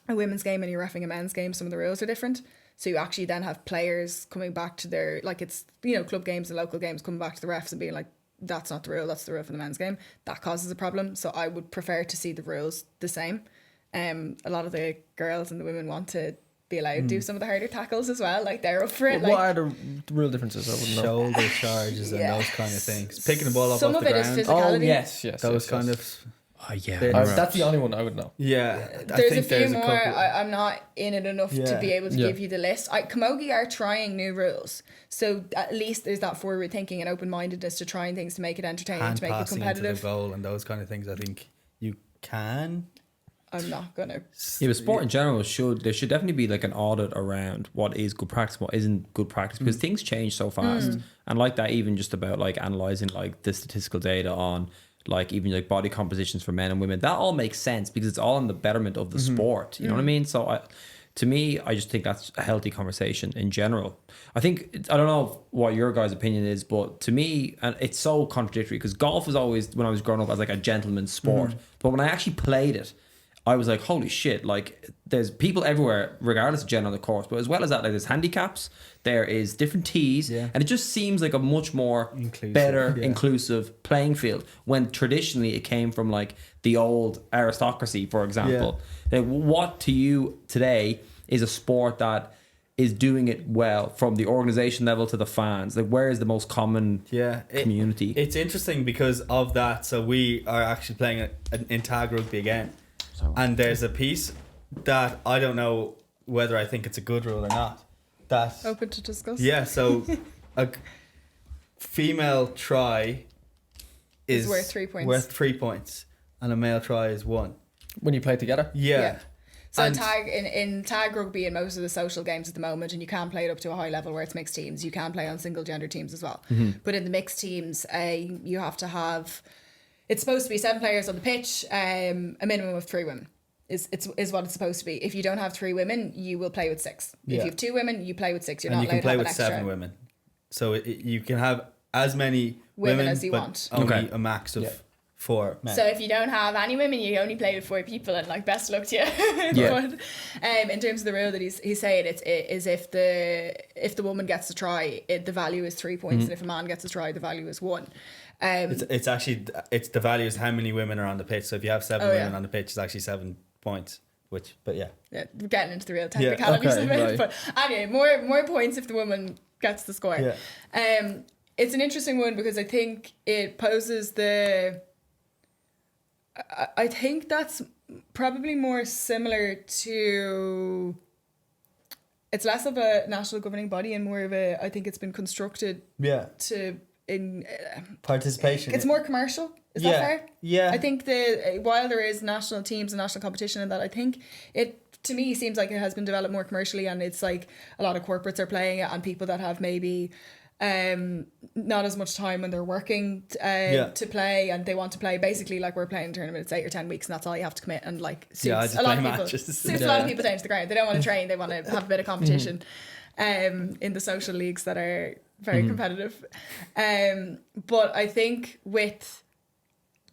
a women's game and you're reffing a men's game. Some of the rules are different. So you actually then have players coming back to their, like, it's, you know, club games and local games coming back to the refs and being like, that's not the rule, that's the rule for the men's game. That causes a problem. So I would prefer to see the rules the same. A lot of the girls and the women want to be allowed to do some of the harder tackles as well. Like they're up for it. What are the real differences? I wouldn't know. Shoulder charges and those kind of things. Picking the ball up Some off of the it is ground. physicality. Oh yes. Those kind of. Oh, yeah. That's the only one I would know. Yeah. I There's a think few there's more. a couple. I'm not in it enough to be able to give you the list. Camogie are trying new rules, so at least there's that forward thinking and open mindedness to trying things to make it entertaining, Hand to make it passing into competitive. the goal and those kind of things. I think you can. I'm not gonna. Yeah, but sport in general there should definitely be like an audit around what is good practice, what isn't good practice, because things change so fast. And like that, even just about like analyzing like the statistical data on like even like body compositions for men and women, that all makes sense because it's all in the betterment of the sport. You know what I mean? So to me, I just think that's a healthy conversation in general. I think, I don't know what your guys' opinion is, but to me, and it's so contradictory because golf was always, when I was growing up, as like a gentleman's sport. But when I actually played it, I was like, holy shit, like there's people everywhere, regardless of gender on the course. But as well as that, like there's handicaps, there is different tees, and it just seems like a much more inclusive playing field when traditionally it came from like the old aristocracy, for example. Like, what to you today is a sport that is doing it well from the organization level to the fans? Like where is the most common community? It's interesting because of that. So we are actually playing in tag rugby again. And there's a piece that I don't know whether I think it's a good rule or not. That Open to discuss. Yeah, so a female try is worth 3 points. Worth 3 points, and a male try is 1. When you play together? Yeah. So And- in tag rugby and most of the social games at the moment, and you can play it up to a high level where it's mixed teams. You can play on single gender teams as well. But in the mixed teams, you have to have. It's supposed to be 7 players on the pitch, a minimum of 3 women is what it's supposed to be. If you don't have 3 women, you will play with 6. If you have 2 women, you play with 6. You're and not you can allowed play to have with an extra 7 women. So you can have as many women as you but want. only a max of 4 men. So if you don't have any women, you only play with 4 people, and like best of luck to you. But, in terms of the rule that he's saying, it is if the woman gets a try, the value is 3 points, and if a man gets a try, the value is 1. It's actually the value is how many women are on the pitch. So if you have 7 women on the pitch, it's actually 7 points. We're getting into the real technicalities of it. But anyway, more points if the woman gets the score. It's an interesting one because I think it poses I think that's probably more similar to. It's less of a national governing body and more of a. I think it's been constructed to. Participation. It's more commercial. Is that fair? Yeah. I think while there is national teams and national competition and that, I think it to me seems like it has been developed more commercially, and it's like a lot of corporates are playing it, and people that have maybe not as much time when they're working to play, and they want to play basically like we're playing a tournament. It's 8 or 10 weeks, and that's all you have to commit. And like suits a lot of people. Suits a lot of people down to the ground. They don't want to train. They want to have a bit of competition. In the social leagues that are very competitive. But I think with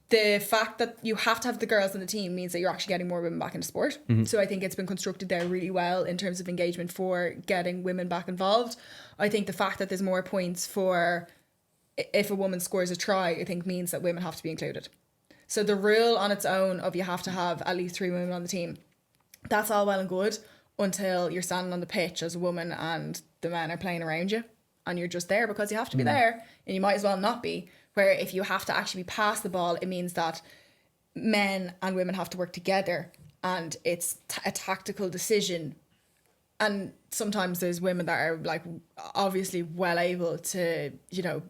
the fact that you have to have the girls on the team means that you're actually getting more women back into sport. So I think it's been constructed there really well in terms of engagement for getting women back involved. I think the fact that there's more points for if a woman scores a try, I think means that women have to be included. So the rule on its own of you have to have at least 3 women on the team, that's all well and good until you're standing on the pitch as a woman and the men are playing around you and you're just there because you have to be there, and you might as well not be. Where if you have to actually be past the ball, it means that men and women have to work together, and it's a tactical decision. And sometimes there's women that are like obviously well able to,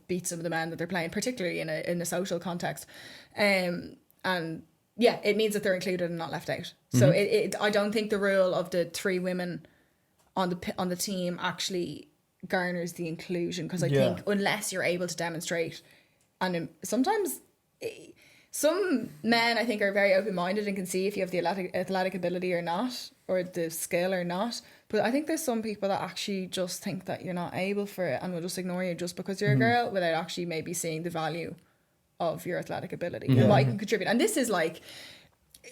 beat some of the men that they're playing, particularly in a social context. And yeah, it means that they're included and not left out. So I don't think the rule of the 3 women on the team actually garners the inclusion, because I think unless you're able to demonstrate. And sometimes some men, I think, are very open-minded and can see if you have the athletic ability or not, or the skill or not. But I think there's some people that actually just think that you're not able for it and will just ignore you just because you're a girl, without actually maybe seeing the value of your athletic ability and what you can contribute. And this is like,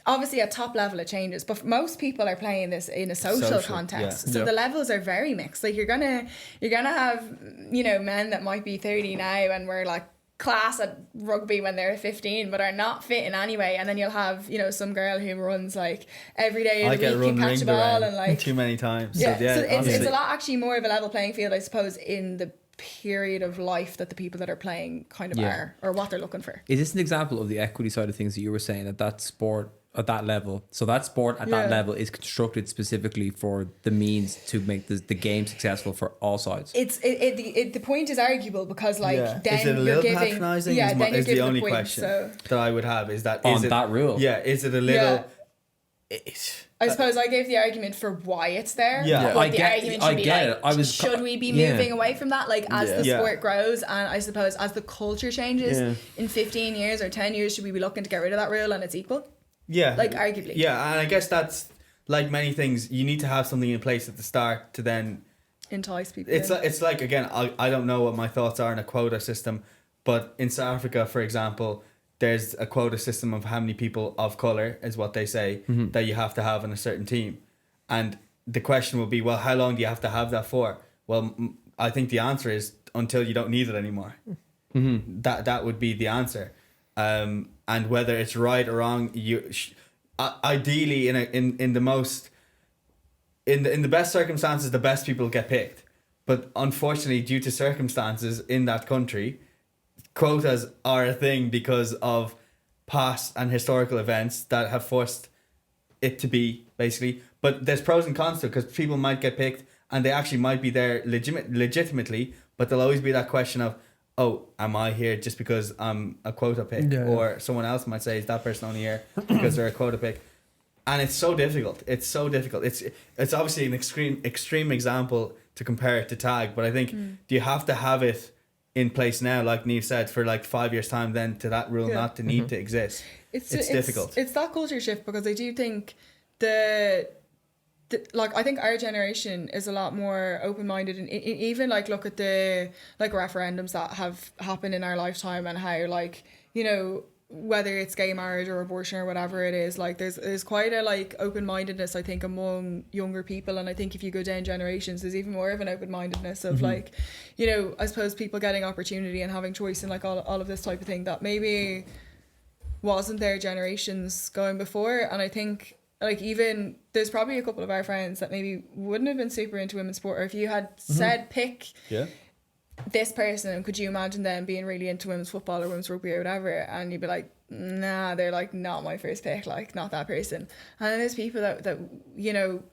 obviously at top level it changes, but most people are playing this in a social context. So the levels are very mixed. Like you're gonna have, men that might be 30 now and we're like class at rugby when they're 15 but are not fit in any way, and then you'll have, you know, some girl who runs like every day of the week, can catch a ball and like too many times. Yeah, so, yeah, so it's a lot actually more of a level playing field, I suppose, in the period of life that the people that are playing kind of are, or what they're looking for. Is this an example of the equity side of things that you were saying, that sport at that level? So that sport at that level is constructed specifically for the means to make the game successful for all sides. The point is arguable because then is it a little patronising? Is the only question that I would have is that on that rule. Yeah, is it a little? I suppose I gave the argument for why it's there. Yeah, but the argument should be like, should we be moving yeah. away from that? Like, as the sport grows, and I suppose as the culture changes in 15 years or 10 years, should we be looking to get rid of that rule and it's equal? Yeah. Like, arguably. Yeah, and I guess that's like many things. You need to have something in place at the start to then entice people. It's like, again, I don't know what my thoughts are in a quota system, but in South Africa, for example, there's a quota system of how many people of colour, is what they say, that you have to have in a certain team. And the question will be, well, how long do you have to have that for? Well, I think the answer is until you don't need it anymore. That would be the answer. And whether it's right or wrong, ideally in the most in the best circumstances, the best people get picked. But unfortunately, due to circumstances in that country, quotas are a thing because of past and historical events that have forced it to be, basically. But there's pros and cons to it, because people might get picked and they actually might be there legitimately, but there'll always be that question of, oh, am I here just because I'm a quota pick? Or someone else might say, is that person only here because they're a quota pick? And it's so difficult. It's obviously an extreme example to compare it to tag, but I think do you have to have it in place now, like Niamh said, for like 5 years time then to that rule not to need to exist? It's difficult. It's that culture shift, because I do think I think our generation is a lot more open-minded, and even like look at the like referendums that have happened in our lifetime, and how, like, you know, whether it's gay marriage or abortion or whatever it is, like there's quite a like open-mindedness, I think, among younger people. And I think if you go down generations, there's even more of an open-mindedness of like, you know, I suppose people getting opportunity and having choice and like all of this type of thing that maybe wasn't there generations going before. And I think, like, even there's probably a couple of our friends that maybe wouldn't have been super into women's sport, or if you had said pick this person, could you imagine them being really into women's football or women's rugby or whatever, and you'd be like, nah, they're like not my first pick, like not that person. And then there's people that you know,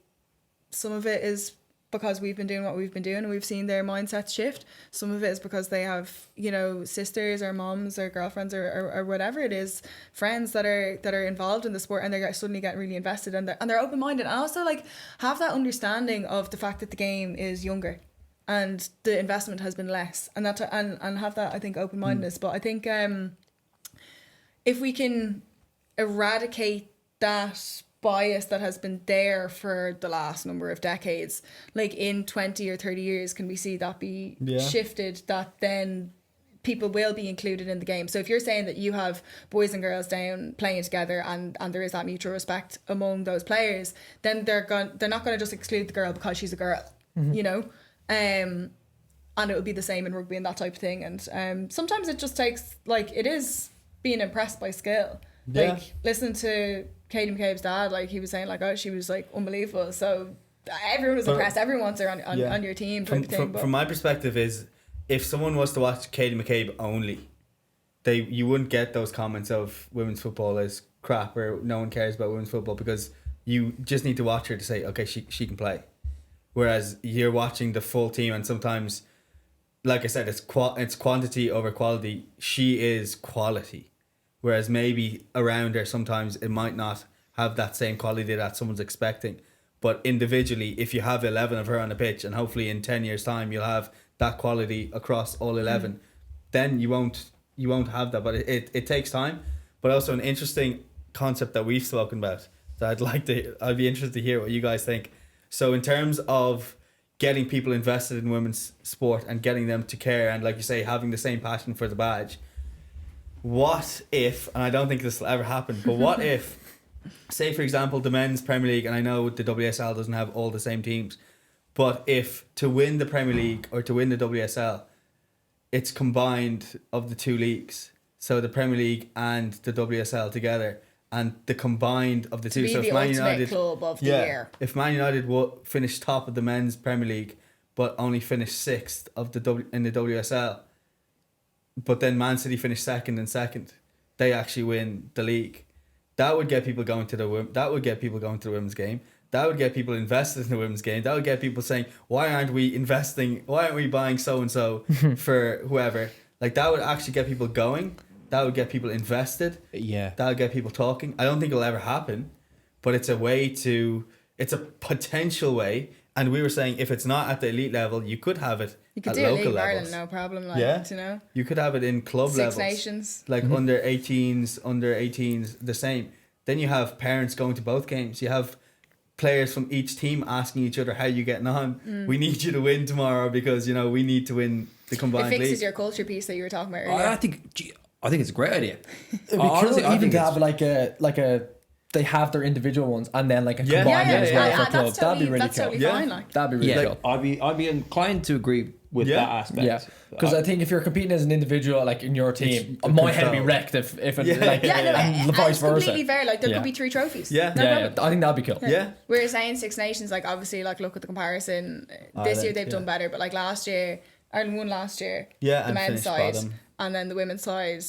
some of it is because we've been doing what we've been doing and we've seen their mindsets shift. Some of it is because they have, you know, sisters or moms or girlfriends or whatever it is, friends that are involved in the sport, and they're suddenly getting really invested, and they're open-minded, and also like have that understanding of the fact that the game is younger and the investment has been less, and that and have that, I think, open-mindedness. But I think if we can eradicate that bias that has been there for the last number of decades, like in 20 or 30 years, can we see that be shifted, that then people will be included in the game? So if you're saying that you have boys and girls down playing together, and there is that mutual respect among those players, then they're not going to just exclude the girl because she's a girl, you know. And it would be the same in rugby and that type of thing. And sometimes it just takes, like, it is being impressed by skill. Like, listen to Katie McCabe's dad, like he was saying, like, oh, she was like unbelievable. So everyone was impressed. Everyone wants her on your team. From my perspective, is if someone was to watch Katie McCabe only, you wouldn't get those comments of women's football is crap or no one cares about women's football, because you just need to watch her to say, okay, she can play. Whereas you're watching the full team, and sometimes, like I said, it's quantity over quality. She is quality. Whereas maybe around her, sometimes it might not have that same quality that someone's expecting. But individually, if you have 11 of her on the pitch, and hopefully in 10 years' time you'll have that quality across all 11, then you won't have that. But it takes time. But also an interesting concept that we've spoken about that I'd be interested to hear what you guys think. So in terms of getting people invested in women's sport and getting them to care, and like you say, having the same passion for the badge, what if, and I don't think this will ever happen, but what if, say for example, the men's Premier League, and I know the WSL doesn't have all the same teams, but if to win the Premier League or to win the WSL, it's combined of the two leagues. So the Premier League and the WSL together, and the combined of the To two. be So the if Man ultimate United club of the year. if Man United finished top of the men's Premier League, but only finished sixth of in the WSL, but then Man City finished second, they actually win the league. That would get people going to the women's game. That would get people invested in the women's game. That would get people saying, why aren't we investing? Why aren't we buying so and so for whoever? Like, that would actually get people going. That would get people invested. Yeah. That would get people talking. I don't think it'll ever happen, but it's a potential way. And we were saying, if it's not at the elite level, you could have it You could at do a local League of levels. Ireland, no problem. Like, Yeah. you know, You could have it in club Six levels. Nations. Like under 18s, the same. Then you have parents going to both games. You have players from each team asking each other, how are you getting on? We need you to win tomorrow because, we need to win the It combined fixes league. your culture piece that you were talking about earlier. I think it's a great idea. It'd be Honestly, cool I even think to it's- have like a they have their individual ones and then like a Yeah. combined one as well for that's club. That'd be really that's cool. totally Yeah. fine. Like, That'd be really Yeah, cool. I'd be inclined to agree with Yeah. that aspect. Yeah, because I think if you're competing as an individual, like in your team, It's my head would be control. wrecked if it Yeah. like yeah, no, and and vice it's versa. completely fair. Like, there Yeah. could be 3 trophies. Yeah. No yeah, problem. I think that'd be cool. Yeah. We were saying Six Nations, like, obviously, like, look at the comparison. This Ireland, year they've done yeah. better, but like last year, Ireland won last year. Yeah, the and men's finished side, bottom. and then the women's side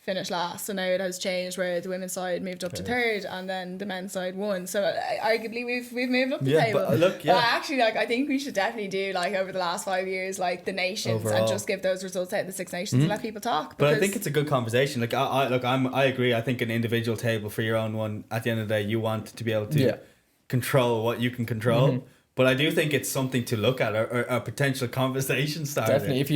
finished last. So now it has changed where the women's side moved up to third, and then the men's side won. So arguably we've moved up the Yeah, table. but look, yeah. But actually, like, I think we should definitely do, like, over the last 5 years, like, the nations and Overall. just give those results out in the Six Nations and let people talk. But I because- think it's a good conversation. Like, I agree. I think an individual table for your own one, at the end of the day, you want to be able to Yeah. control what you can control. But I do think it's something to look at, or a potential conversation starter. Definitely. If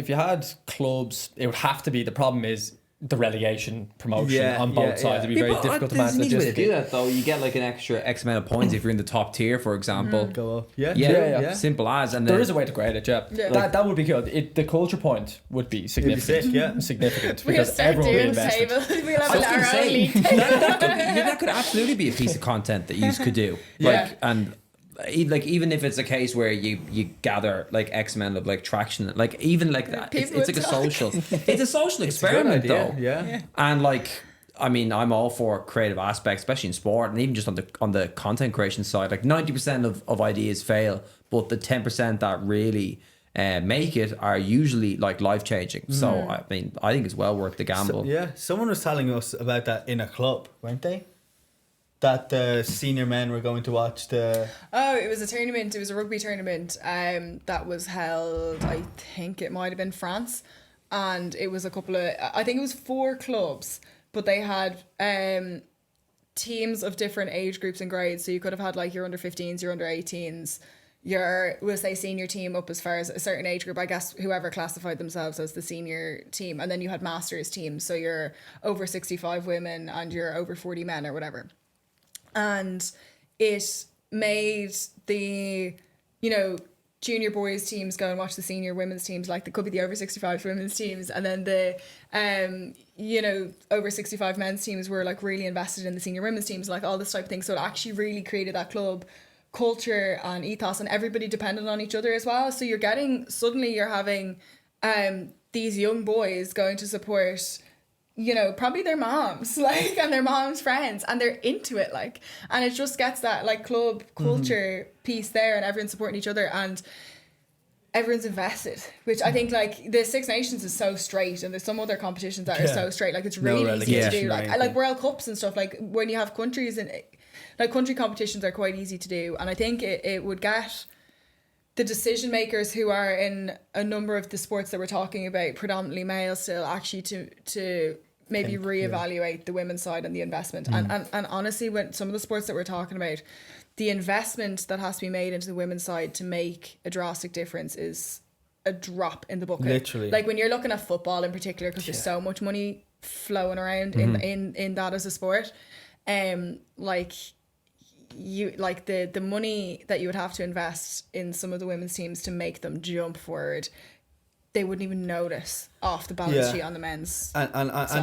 you had clubs, it would have to be. The problem is the relegation promotion Yeah, on both yeah, sides. yeah. It'd be very difficult to manage There's an easy way to do logistically. that though. You get like an extra X amount of points if you're in the top tier, for example. Go up. Yeah, Yeah, true, yeah. simple as. And There then is a way to grade it, yeah. Yeah. That would be good. The culture point would be significant. sick, yeah. Significant we'll because start everyone will be doing this invested. table. We'll I was have gonna our say, own league table. that could absolutely be a piece of content that you could do. Yeah. Like, and like, even if it's a case where you gather like X amount of like traction, like even like that, it's People like a talk. social. It's a social It's a good experiment idea, though. Yeah. And like, I mean, I'm all for creative aspects, especially in sport, and even just on the content creation side. Like 90% of ideas fail, but the 10% that really make it are usually like life changing. So I mean, I think it's well worth the gamble. Yeah, someone was telling us about that in a club, weren't they? That the senior men were going to watch the... Oh, it was a tournament. It was a rugby tournament that was held, I think it might have been France. And it was I think it was 4 clubs, but they had teams of different age groups and grades. So you could have had like your under 15s, your under 18s, your, we'll say, senior team up as far as a certain age group. I guess whoever classified themselves as the senior team. And then you had masters teams. So you're over 65 women and you're over 40 men or whatever. And it made the, junior boys teams go and watch the senior women's teams. Like, there could be the over 65 women's teams, and then the over 65 men's teams were like really invested in the senior women's teams, like all this type of thing. So it actually really created that club culture and ethos, and everybody depended on each other as well. So you're having these young boys going to support probably their moms, like, and their moms' friends, and they're into it, like, and it just gets that like club culture piece there, and everyone's supporting each other and everyone's invested, which I think, like, the Six Nations is so straight, and there's some other competitions that are so straight, like, it's really easy to do, relegation or like anything. World Cups and stuff, like when you have countries, and like country competitions are quite easy to do, and I think it would get the decision makers who are in a number of the sports that we're talking about, predominantly male still, actually to maybe reevaluate the women's side and the investment. And honestly, when some of the sports that we're talking about, the investment that has to be made into the women's side to make a drastic difference is a drop in the bucket. Literally. Like when you're looking at football in particular, because there's so much money flowing around in that as a sport, like you, like the money that you would have to invest in some of the women's teams to make them jump forward, they wouldn't even notice off the balance sheet on the men's. And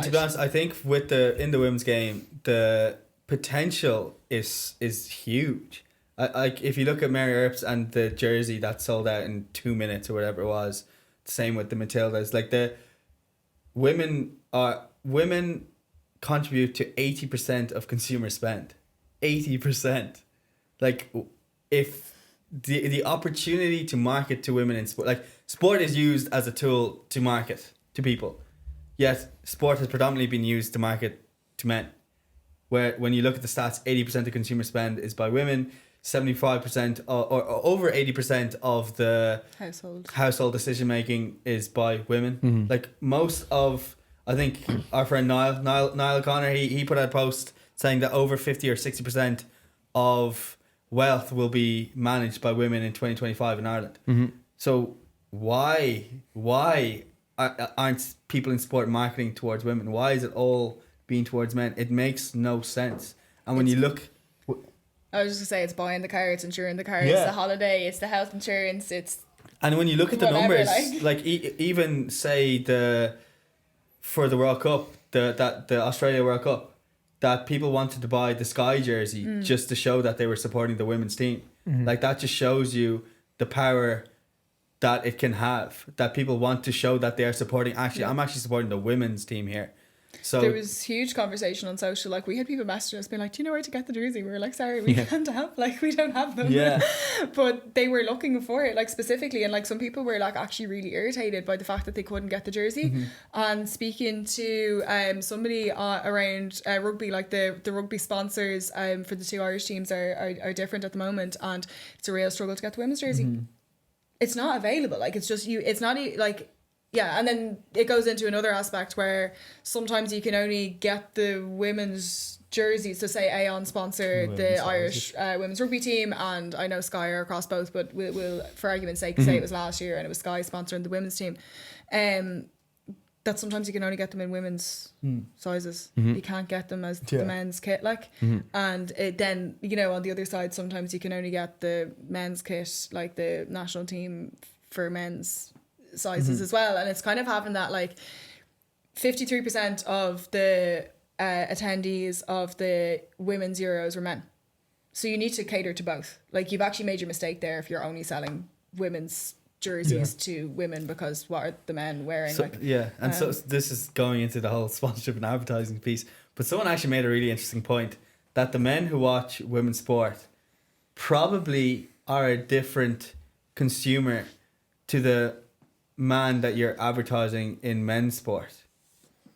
to be honest, I think with in the women's game, the potential is huge. Like if you look at Mary Earps and the jersey that sold out in 2 minutes or whatever it was, same with the Matildas. Like the women contribute to 80% of consumer spend. 80%. Like if the opportunity to market to women in sport, like sport is used as a tool to market to people, yet sport has predominantly been used to market to men. Where when you look at the stats, 80% of consumer spend is by women, 75% or over 80% of the household decision making is by women. Like most of, I think our friend Niall O'Connor, he put out a post saying that over 50 or 60% of wealth will be managed by women in 2025 in Ireland. So why aren't people in sport marketing towards women? Why is it all being towards men? It makes no sense. And when you look, I was just gonna say, it's buying the car, it's insuring the car, it's the holiday, it's the health insurance, it's. And when you look at the whatever, numbers, like even say for the World Cup, the Australia World Cup, that people wanted to buy the Sky jersey just to show that they were supporting the women's team. Like that just shows you the power that it can have. That people want to show that they are supporting. Actually, I'm actually supporting the women's team here. So there was huge conversation on social. Like we had people messaging us being like, "Do you know where to get the jersey?" We were like, "Sorry, we can't have. Like we don't have them." Yeah. But they were looking for it, like specifically, and like some people were like actually really irritated by the fact that they couldn't get the jersey. And speaking to somebody around rugby, like the rugby sponsors for the two Irish teams are different at the moment, and it's a real struggle to get the women's jersey. It's not available. Like it's just it's not like. Yeah, and then it goes into another aspect where sometimes you can only get the women's jerseys. So say Aon sponsor the Irish women's rugby team, and I know Sky are across both, but we'll for argument's sake say it was last year and it was Sky sponsoring the women's team. That sometimes you can only get them in women's sizes. You can't get them as the men's kit, like. And it then, you know, on the other side, sometimes you can only get the men's kit, like the national team for men's sizes as well. And it's kind of having that, like 53% of the attendees of the women's Euros were men. So you need to cater to both. Like you've actually made your mistake there if you're only selling women's jerseys to women, because what are the men wearing? So, so this is going into the whole sponsorship and advertising piece, but someone actually made a really interesting point that the men who watch women's sport probably are a different consumer to the man that you're advertising in men's sport.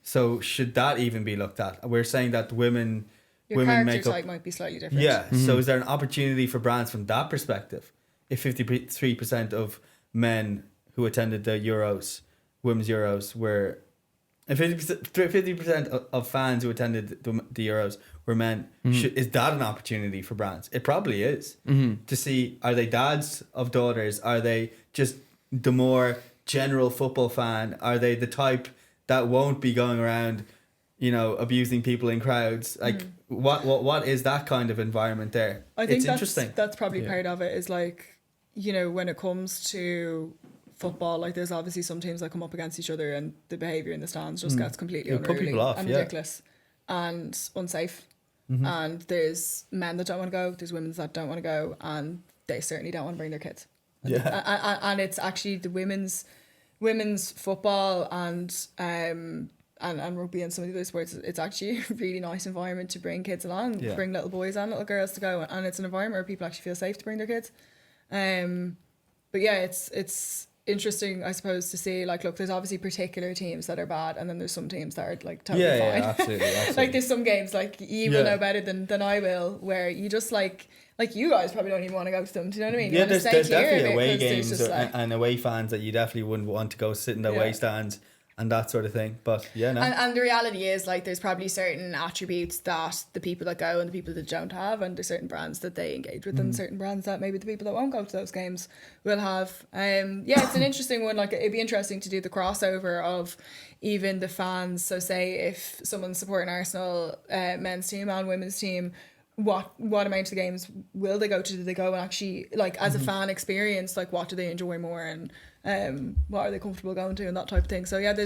So should that even be looked at? We're saying that Your women character make up, type might be slightly different. yeah. So is there an opportunity for brands from that perspective? If 53% of men who attended the Euros, women's Euros, were, and 50% of fans who attended the Euros were men, is that an opportunity for brands? It probably is. To see, are they dads of daughters? Are they just the more general football fan? Are they the type that won't be going around, you know, abusing people in crowds? Like what is that kind of environment there? I think it's interesting. That's probably part of it, is like, you know, when it comes to football, like there's obviously some teams that come up against each other and the behaviour in the stands just gets completely unruly and ridiculous and unsafe. And there's men that don't want to go, there's women that don't want to go, and they certainly don't want to bring their kids. And it's actually the women's football and rugby and some of the other sports, it's actually a really nice environment to bring kids along, bring little boys and little girls to go, and it's an environment where people actually feel safe to bring their kids. But yeah, it's interesting, I suppose, to see, like, look, there's obviously particular teams that are bad, and then there's some teams that are like totally fine. Absolutely. Like there's some games, like you will know better than I will, where you just like you guys probably don't even want to go to them. Do you know what I mean? Yeah, there's definitely away games and away fans that you definitely wouldn't want to go sit in the away stands and that sort of thing. But yeah, no. And the reality is, like, there's probably certain attributes that the people that go and the people that don't have, and there's certain brands that they engage with and certain brands that maybe the people that won't go to those games will have. It's an interesting one. Like, it'd be interesting to do the crossover of even the fans. So say if someone's supporting Arsenal men's team and women's team, what amount of the games will they go to? Do they go and actually, like, as a fan experience, like, what do they enjoy more, and what are they comfortable going to, and that type of thing. So yeah,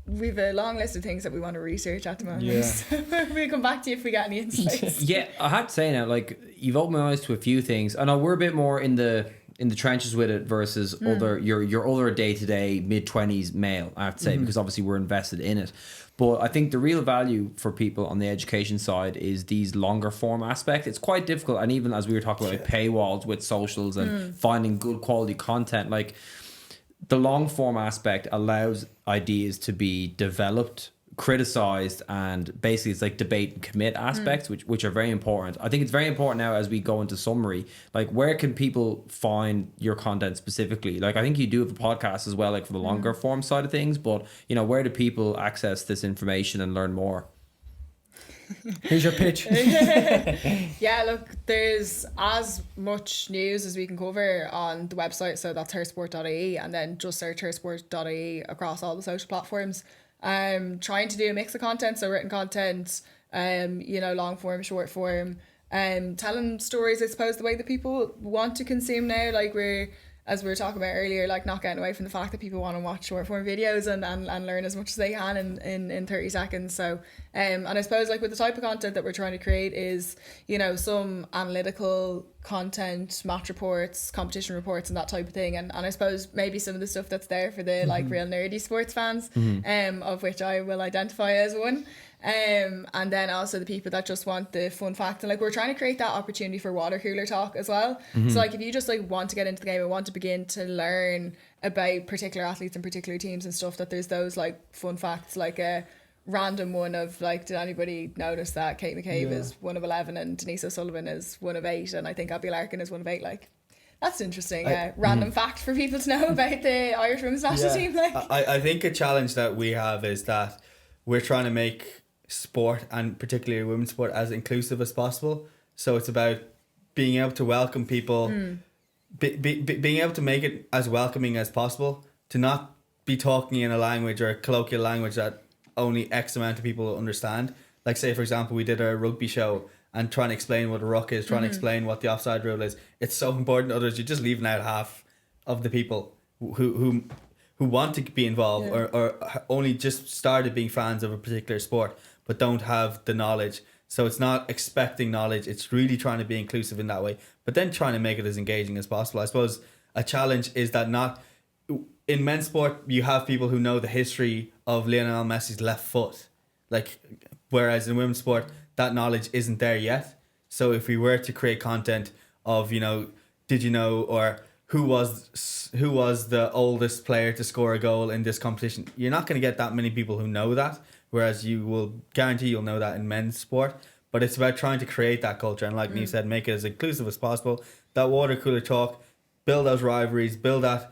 we've a long list of things that we want to research at the moment. We'll come back to you if we get any insights. Yeah, I had to say now, like, you've opened my eyes to a few things. I know we're a bit more in the in the trenches with it versus other your other day-to-day mid-20s male, I have to say, because obviously we're invested in it. But I think the real value for people on the education side is these longer form aspect. It's quite difficult, and even as we were talking about like paywalls with socials and finding good quality content, like the long form aspect allows ideas to be developed, criticized, and basically it's like debate and commit aspects, which are very important. I think it's very important now as we go into summary, like where can people find your content specifically? Like I think you do have a podcast as well, like for the longer form side of things, but you know, where do people access this information and learn more? Here's your pitch. Yeah, look, there's as much news as we can cover on the website, so that's hersport.ie, and then just search hersport.ie across all the social platforms. Trying to do a mix of content, so written content, you know, long form, short form, telling stories, I suppose, the way that people want to consume now. Like as we were talking about earlier, like not getting away from the fact that people want to watch short form videos and learn as much as they can in 30 seconds. So and I suppose like with the type of content that we're trying to create is, you know, some analytical content, match reports, competition reports and that type of thing, and I suppose maybe some of the stuff that's there for the like real nerdy sports fans, of which I will identify as one. And then also the people that just want the fun fact, and like we're trying to create that opportunity for water cooler talk as well. So like if you just like want to get into the game and want to begin to learn about particular athletes and particular teams and stuff, that there's those like fun facts, like a random one of like, did anybody notice that Kate McCabe is 1 of 11 and Denise O'Sullivan is 1 of 8 and I think Abby Larkin is 1 of 8, like that's interesting. Random fact for people to know about the Irish women's national team. Like I think a challenge that we have is that we're trying to make sport, and particularly women's sport, as inclusive as possible. So it's about being able to welcome people, being able to make it as welcoming as possible, to not be talking in a language or a colloquial language that only X amount of people understand. Like say for example, we did a rugby show and trying to explain what a ruck is, trying to explain what the offside rule is. It's so important. Others, you're just leaving out half of the people who want to be involved, or only just started being fans of a particular sport but don't have the knowledge. So it's not expecting knowledge, it's really trying to be inclusive in that way, but then trying to make it as engaging as possible. I suppose a challenge is that not in men's sport you have people who know the history of Lionel Messi's left foot, like, whereas in women's sport that knowledge isn't there yet. So if we were to create content of, you know, did you know, or who was the oldest player to score a goal in this competition, you're not going to get that many people who know that, whereas you will guarantee you'll know that in men's sport. But it's about trying to create that culture, and like Niamh said, make it as inclusive as possible. That water cooler talk, build those rivalries, build the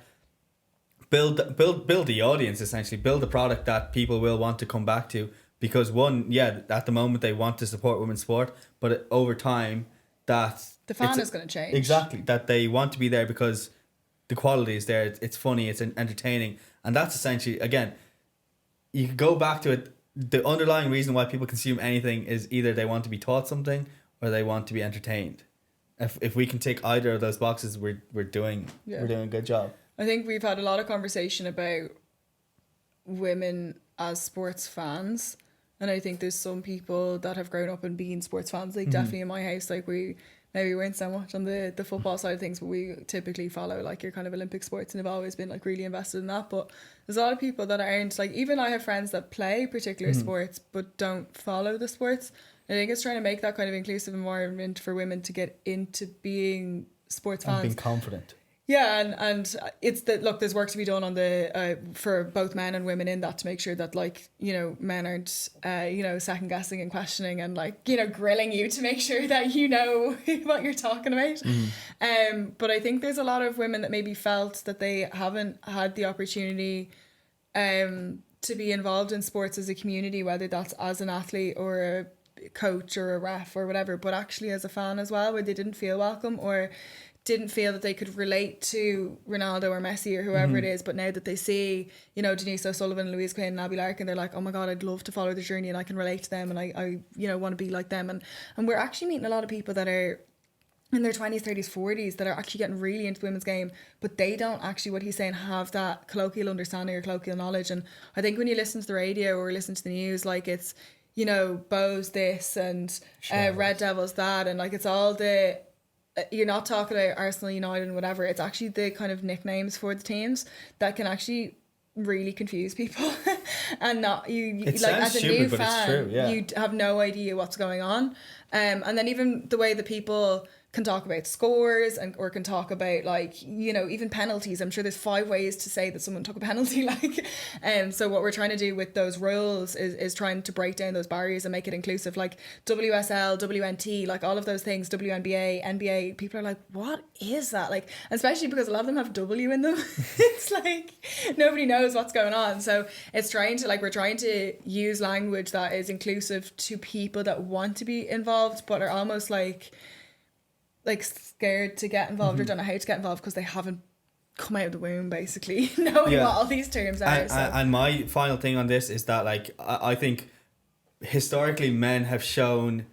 audience, essentially build the product that people will want to come back to, because at the moment they want to support women's sport, but over time that the fan is going to change. Exactly, that they want to be there because the quality is there, it's funny, it's entertaining, and that's essentially, again, you could go back to it. The underlying reason why people consume anything is either they want to be taught something or they want to be entertained. If we can tick either of those boxes, we're doing a good job. I think we've had a lot of conversation about women as sports fans, and I think there's some people that have grown up and been sports fans, like definitely in my house, like we weren't so much on the football side of things, but we typically follow like your kind of Olympic sports and have always been like really invested in that. But there's a lot of people that aren't, like, even I have friends that play particular sports but don't follow the sports. I think it's trying to make that kind of inclusive environment for women to get into being sports fans. And being confident. Yeah, and it's that, look, there's work to be done on the for both men and women in that, to make sure that, like, you know, men aren't you know, second guessing and questioning and, like, you know, grilling you to make sure that you know what you're talking about. But I think there's a lot of women that maybe felt that they haven't had the opportunity to be involved in sports as a community, whether that's as an athlete or a coach or a ref or whatever, but actually as a fan as well, where they didn't feel welcome or didn't feel that they could relate to Ronaldo or Messi or whoever it is. But now that they see, you know, Denise O'Sullivan, Louise Quinn and Abby Larkin, they're like, oh my God, I'd love to follow the journey and I can relate to them and I you know, want to be like them. And we're actually meeting a lot of people that are in their 20s, 30s, 40s that are actually getting really into the women's game, but they don't actually, what he's saying, have that colloquial understanding or colloquial knowledge. And I think when you listen to the radio or listen to the news, like, it's, you know, Bows this and Red Devils that, and like it's all the you're not talking about Arsenal, United and whatever. It's actually the kind of nicknames for the teams that can actually really confuse people. And not you like as a stupid, new but it's fan, true, yeah. you have no idea what's going on. And then even the way that people can talk about scores or can talk about like, you know, even penalties. I'm sure there's 5 ways to say that someone took a penalty. Like, so what we're trying to do with those rules is trying to break down those barriers and make it inclusive. Like WSL, WNT, like all of those things, WNBA, NBA. People are like, what is that? Like, especially because a lot of them have W in them. It's like nobody knows what's going on. So it's trying to we're trying to use language that is inclusive to people that want to be involved, but are almost like scared to get involved or don't know how to get involved because they haven't come out of the womb basically knowing what all these terms are. And my final thing on this is that like I think historically men have shown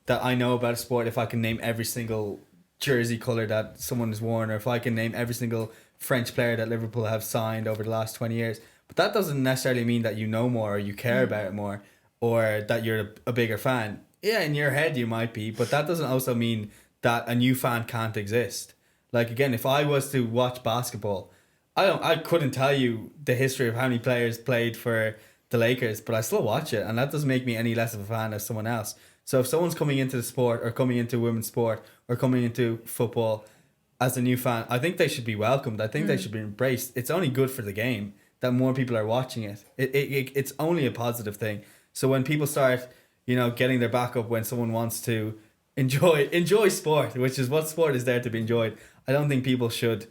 that I know about a sport if I can name every single jersey colour that someone has worn, or if I can name every single French player that Liverpool have signed over the last 20 years. But that doesn't necessarily mean that you know more or you care about it more or that you're a bigger fan. Yeah, in your head you might be, but that doesn't also mean that a new fan can't exist. Like again, if I was to watch basketball, I couldn't tell you the history of how many players played for the Lakers, but I still watch it, and that doesn't make me any less of a fan as someone else. So if someone's coming into the sport or coming into women's sport or coming into football as a new fan, I think they should be welcomed. I think they should be embraced. It's only good for the game that more people are watching it. It's only a positive thing. So when people start, you know, getting their back up when someone wants to enjoy sport, which is what sport is there to be enjoyed, I don't think people should,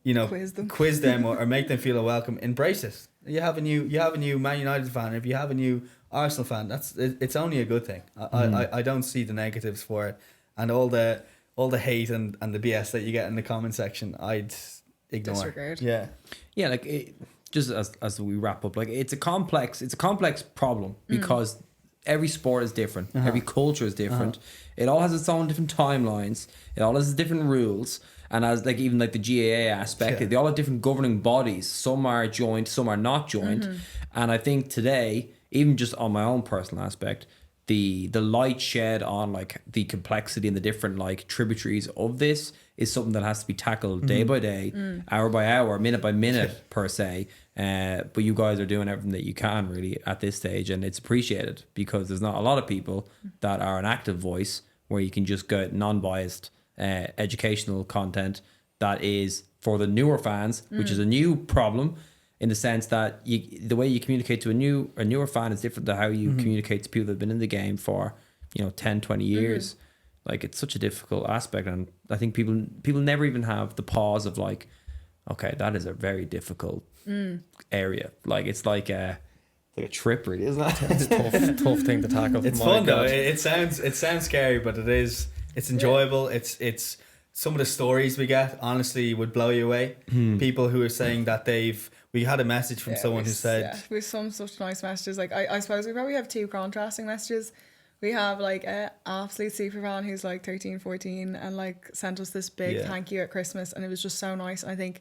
you know, quiz them or make them feel welcome. Embrace it. You have a new Man United fan. If you have a new Arsenal fan, it's only a good thing. I don't see the negatives for it, and all the hate and the BS that you get in the comment section, I'd ignore. Disregard. Yeah, like just as we wrap up, like it's a complex problem because every sport is different, every culture is different. It all has its own different timelines. It all has different rules. And as like even like the GAA aspect, they all have different governing bodies. Some are joined, some are not joined. And I think today, even just on my own personal aspect, the light shed on like the complexity and the different like tributaries of this is something that has to be tackled day by day, hour by hour, minute by minute per se. But you guys are doing everything that you can really at this stage, and it's appreciated because there's not a lot of people that are an active voice where you can just get non-biased educational content that is for the newer fans, which is a new problem in the sense that the way you communicate to a newer fan is different to how you communicate to people that have been in the game for 10, 20 years. Like it's such a difficult aspect, and I think people never even have the pause of like, okay, that is a very difficult area. Like it's like a trip, really, isn't it? It's a tough thing to tackle. It's fun though. It sounds scary, but it's enjoyable. It's some of the stories we get honestly would blow you away. People who are saying that we had a message from someone who said we have some such nice messages. Like I suppose we probably have 2 contrasting messages. We have like an absolute super fan who's like 13, 14 and like sent us this big thank you at Christmas, and it was just so nice. I think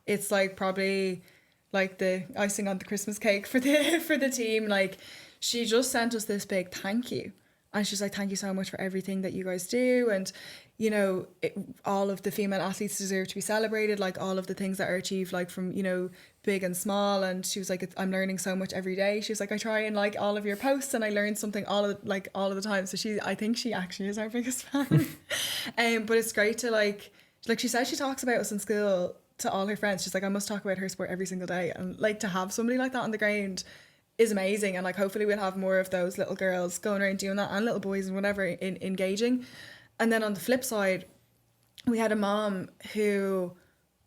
it's like probably like the icing on the Christmas cake for the team. Like she just sent us this big thank you, and she's like, thank you so much for everything that you guys do, and all of the female athletes deserve to be celebrated, like all of the things that are achieved, like from big and small. And she was like, I'm learning so much every day. She was like, I try and like all of your posts and I learn something all of the time. So I think she actually is our biggest fan. But it's great to like she says she talks about us in school to all her friends. She's like, I must talk about her sport every single day, and like to have somebody like that on the ground is amazing. And like hopefully we'll have more of those little girls going around doing that, and little boys and whatever engaging. And then on the flip side, we had a mom who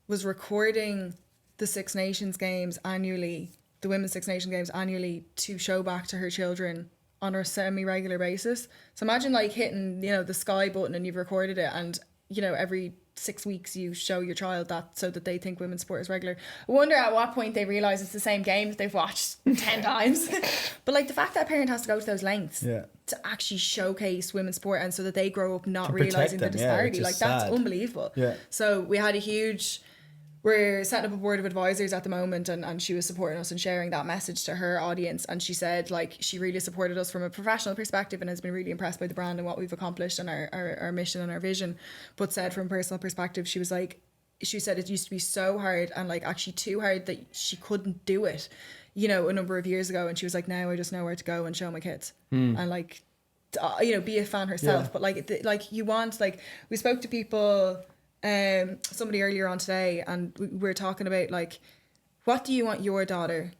was recording the Six Nations games annually, the Women's Six Nations games annually, to show back to her children on a semi-regular basis. So imagine like hitting, the sky button and you've recorded it, and, every 6 weeks you show your child that so that they think women's sport is regular. I wonder at what point they realise it's the same game that they've watched 10 times. But like the fact that a parent has to go to those lengths to actually showcase women's sport, and so that they grow up not realising the disparity, like that's unbelievable. So we had a huge we're setting up a board of advisors at the moment, and she was supporting us and sharing that message to her audience. And she said, like, she really supported us from a professional perspective and has been really impressed by the brand and what we've accomplished and our mission and our vision. But said from a personal perspective, she was like, she said it used to be so hard and like actually too hard that she couldn't do it, you know, a number of years ago. And she was like, now I just know where to go and show my kids and like, you know, be a fan herself. But like you want, like, we spoke to people, somebody earlier on today, and we were talking about like, what do you want your daughter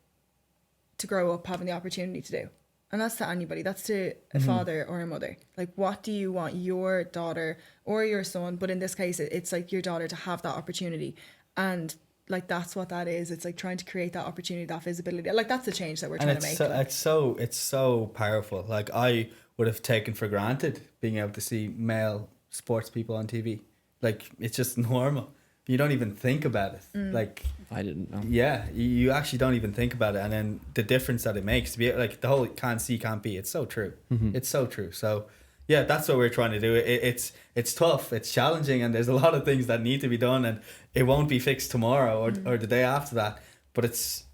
to grow up having the opportunity to do? And that's to anybody. That's to a father or a mother. Like, what do you want your daughter or your son, but in this case it's like your daughter, to have that opportunity? And like, that's what that is. It's like trying to create that opportunity, that visibility. Like, that's the change that we're trying to make. It's so powerful. Like, I would have taken for granted being able to see male sports people on TV. Like, it's just normal. You don't even think about it. Like, I didn't know. Yeah, you actually don't even think about it. And then the difference that it makes, to be like, the whole can't see, can't be. It's so true. It's so true. So yeah, that's what we're trying to do. It's tough. It's challenging. And there's a lot of things that need to be done. And it won't be fixed tomorrow or the day after that. But it's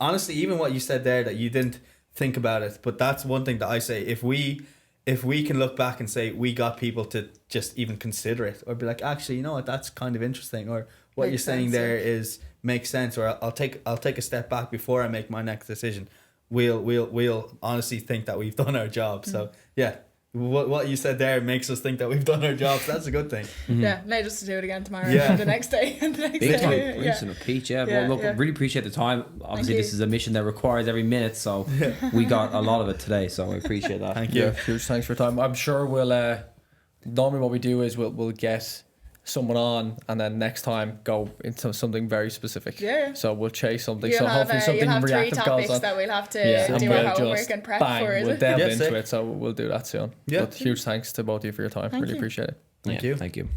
honestly, even what you said there, that you didn't think about it. But that's one thing that I say, if we can look back and say we got people to just even consider it, or be like, actually, you know what, that's kind of interesting, or what you're saying there is makes sense, or I'll take a step back before I make my next decision, we'll honestly think that we've done our job. So yeah, what you said there makes us think that we've done our job. So that's a good thing. Yeah, now just to do it again tomorrow and the next day and the next Big time. day. Rinsing a peach, well, look, really appreciate the time. Obviously, this is a mission that requires every minute, so we got a lot of it today, so I appreciate that. Thank you. Yeah, huge thanks for your time. I'm sure we'll normally what we do is we'll get someone on, and then next time go into something very specific. Yeah. So we'll chase something. You'll so have, hopefully something you'll have 3 reactive topics goes on. that we'll have to do our homework and prep for. We'll delve into sick. it. So we'll do that soon. Yeah. But huge thanks to both of you for your time. Thank Really you. appreciate it. Thank you. Thank you.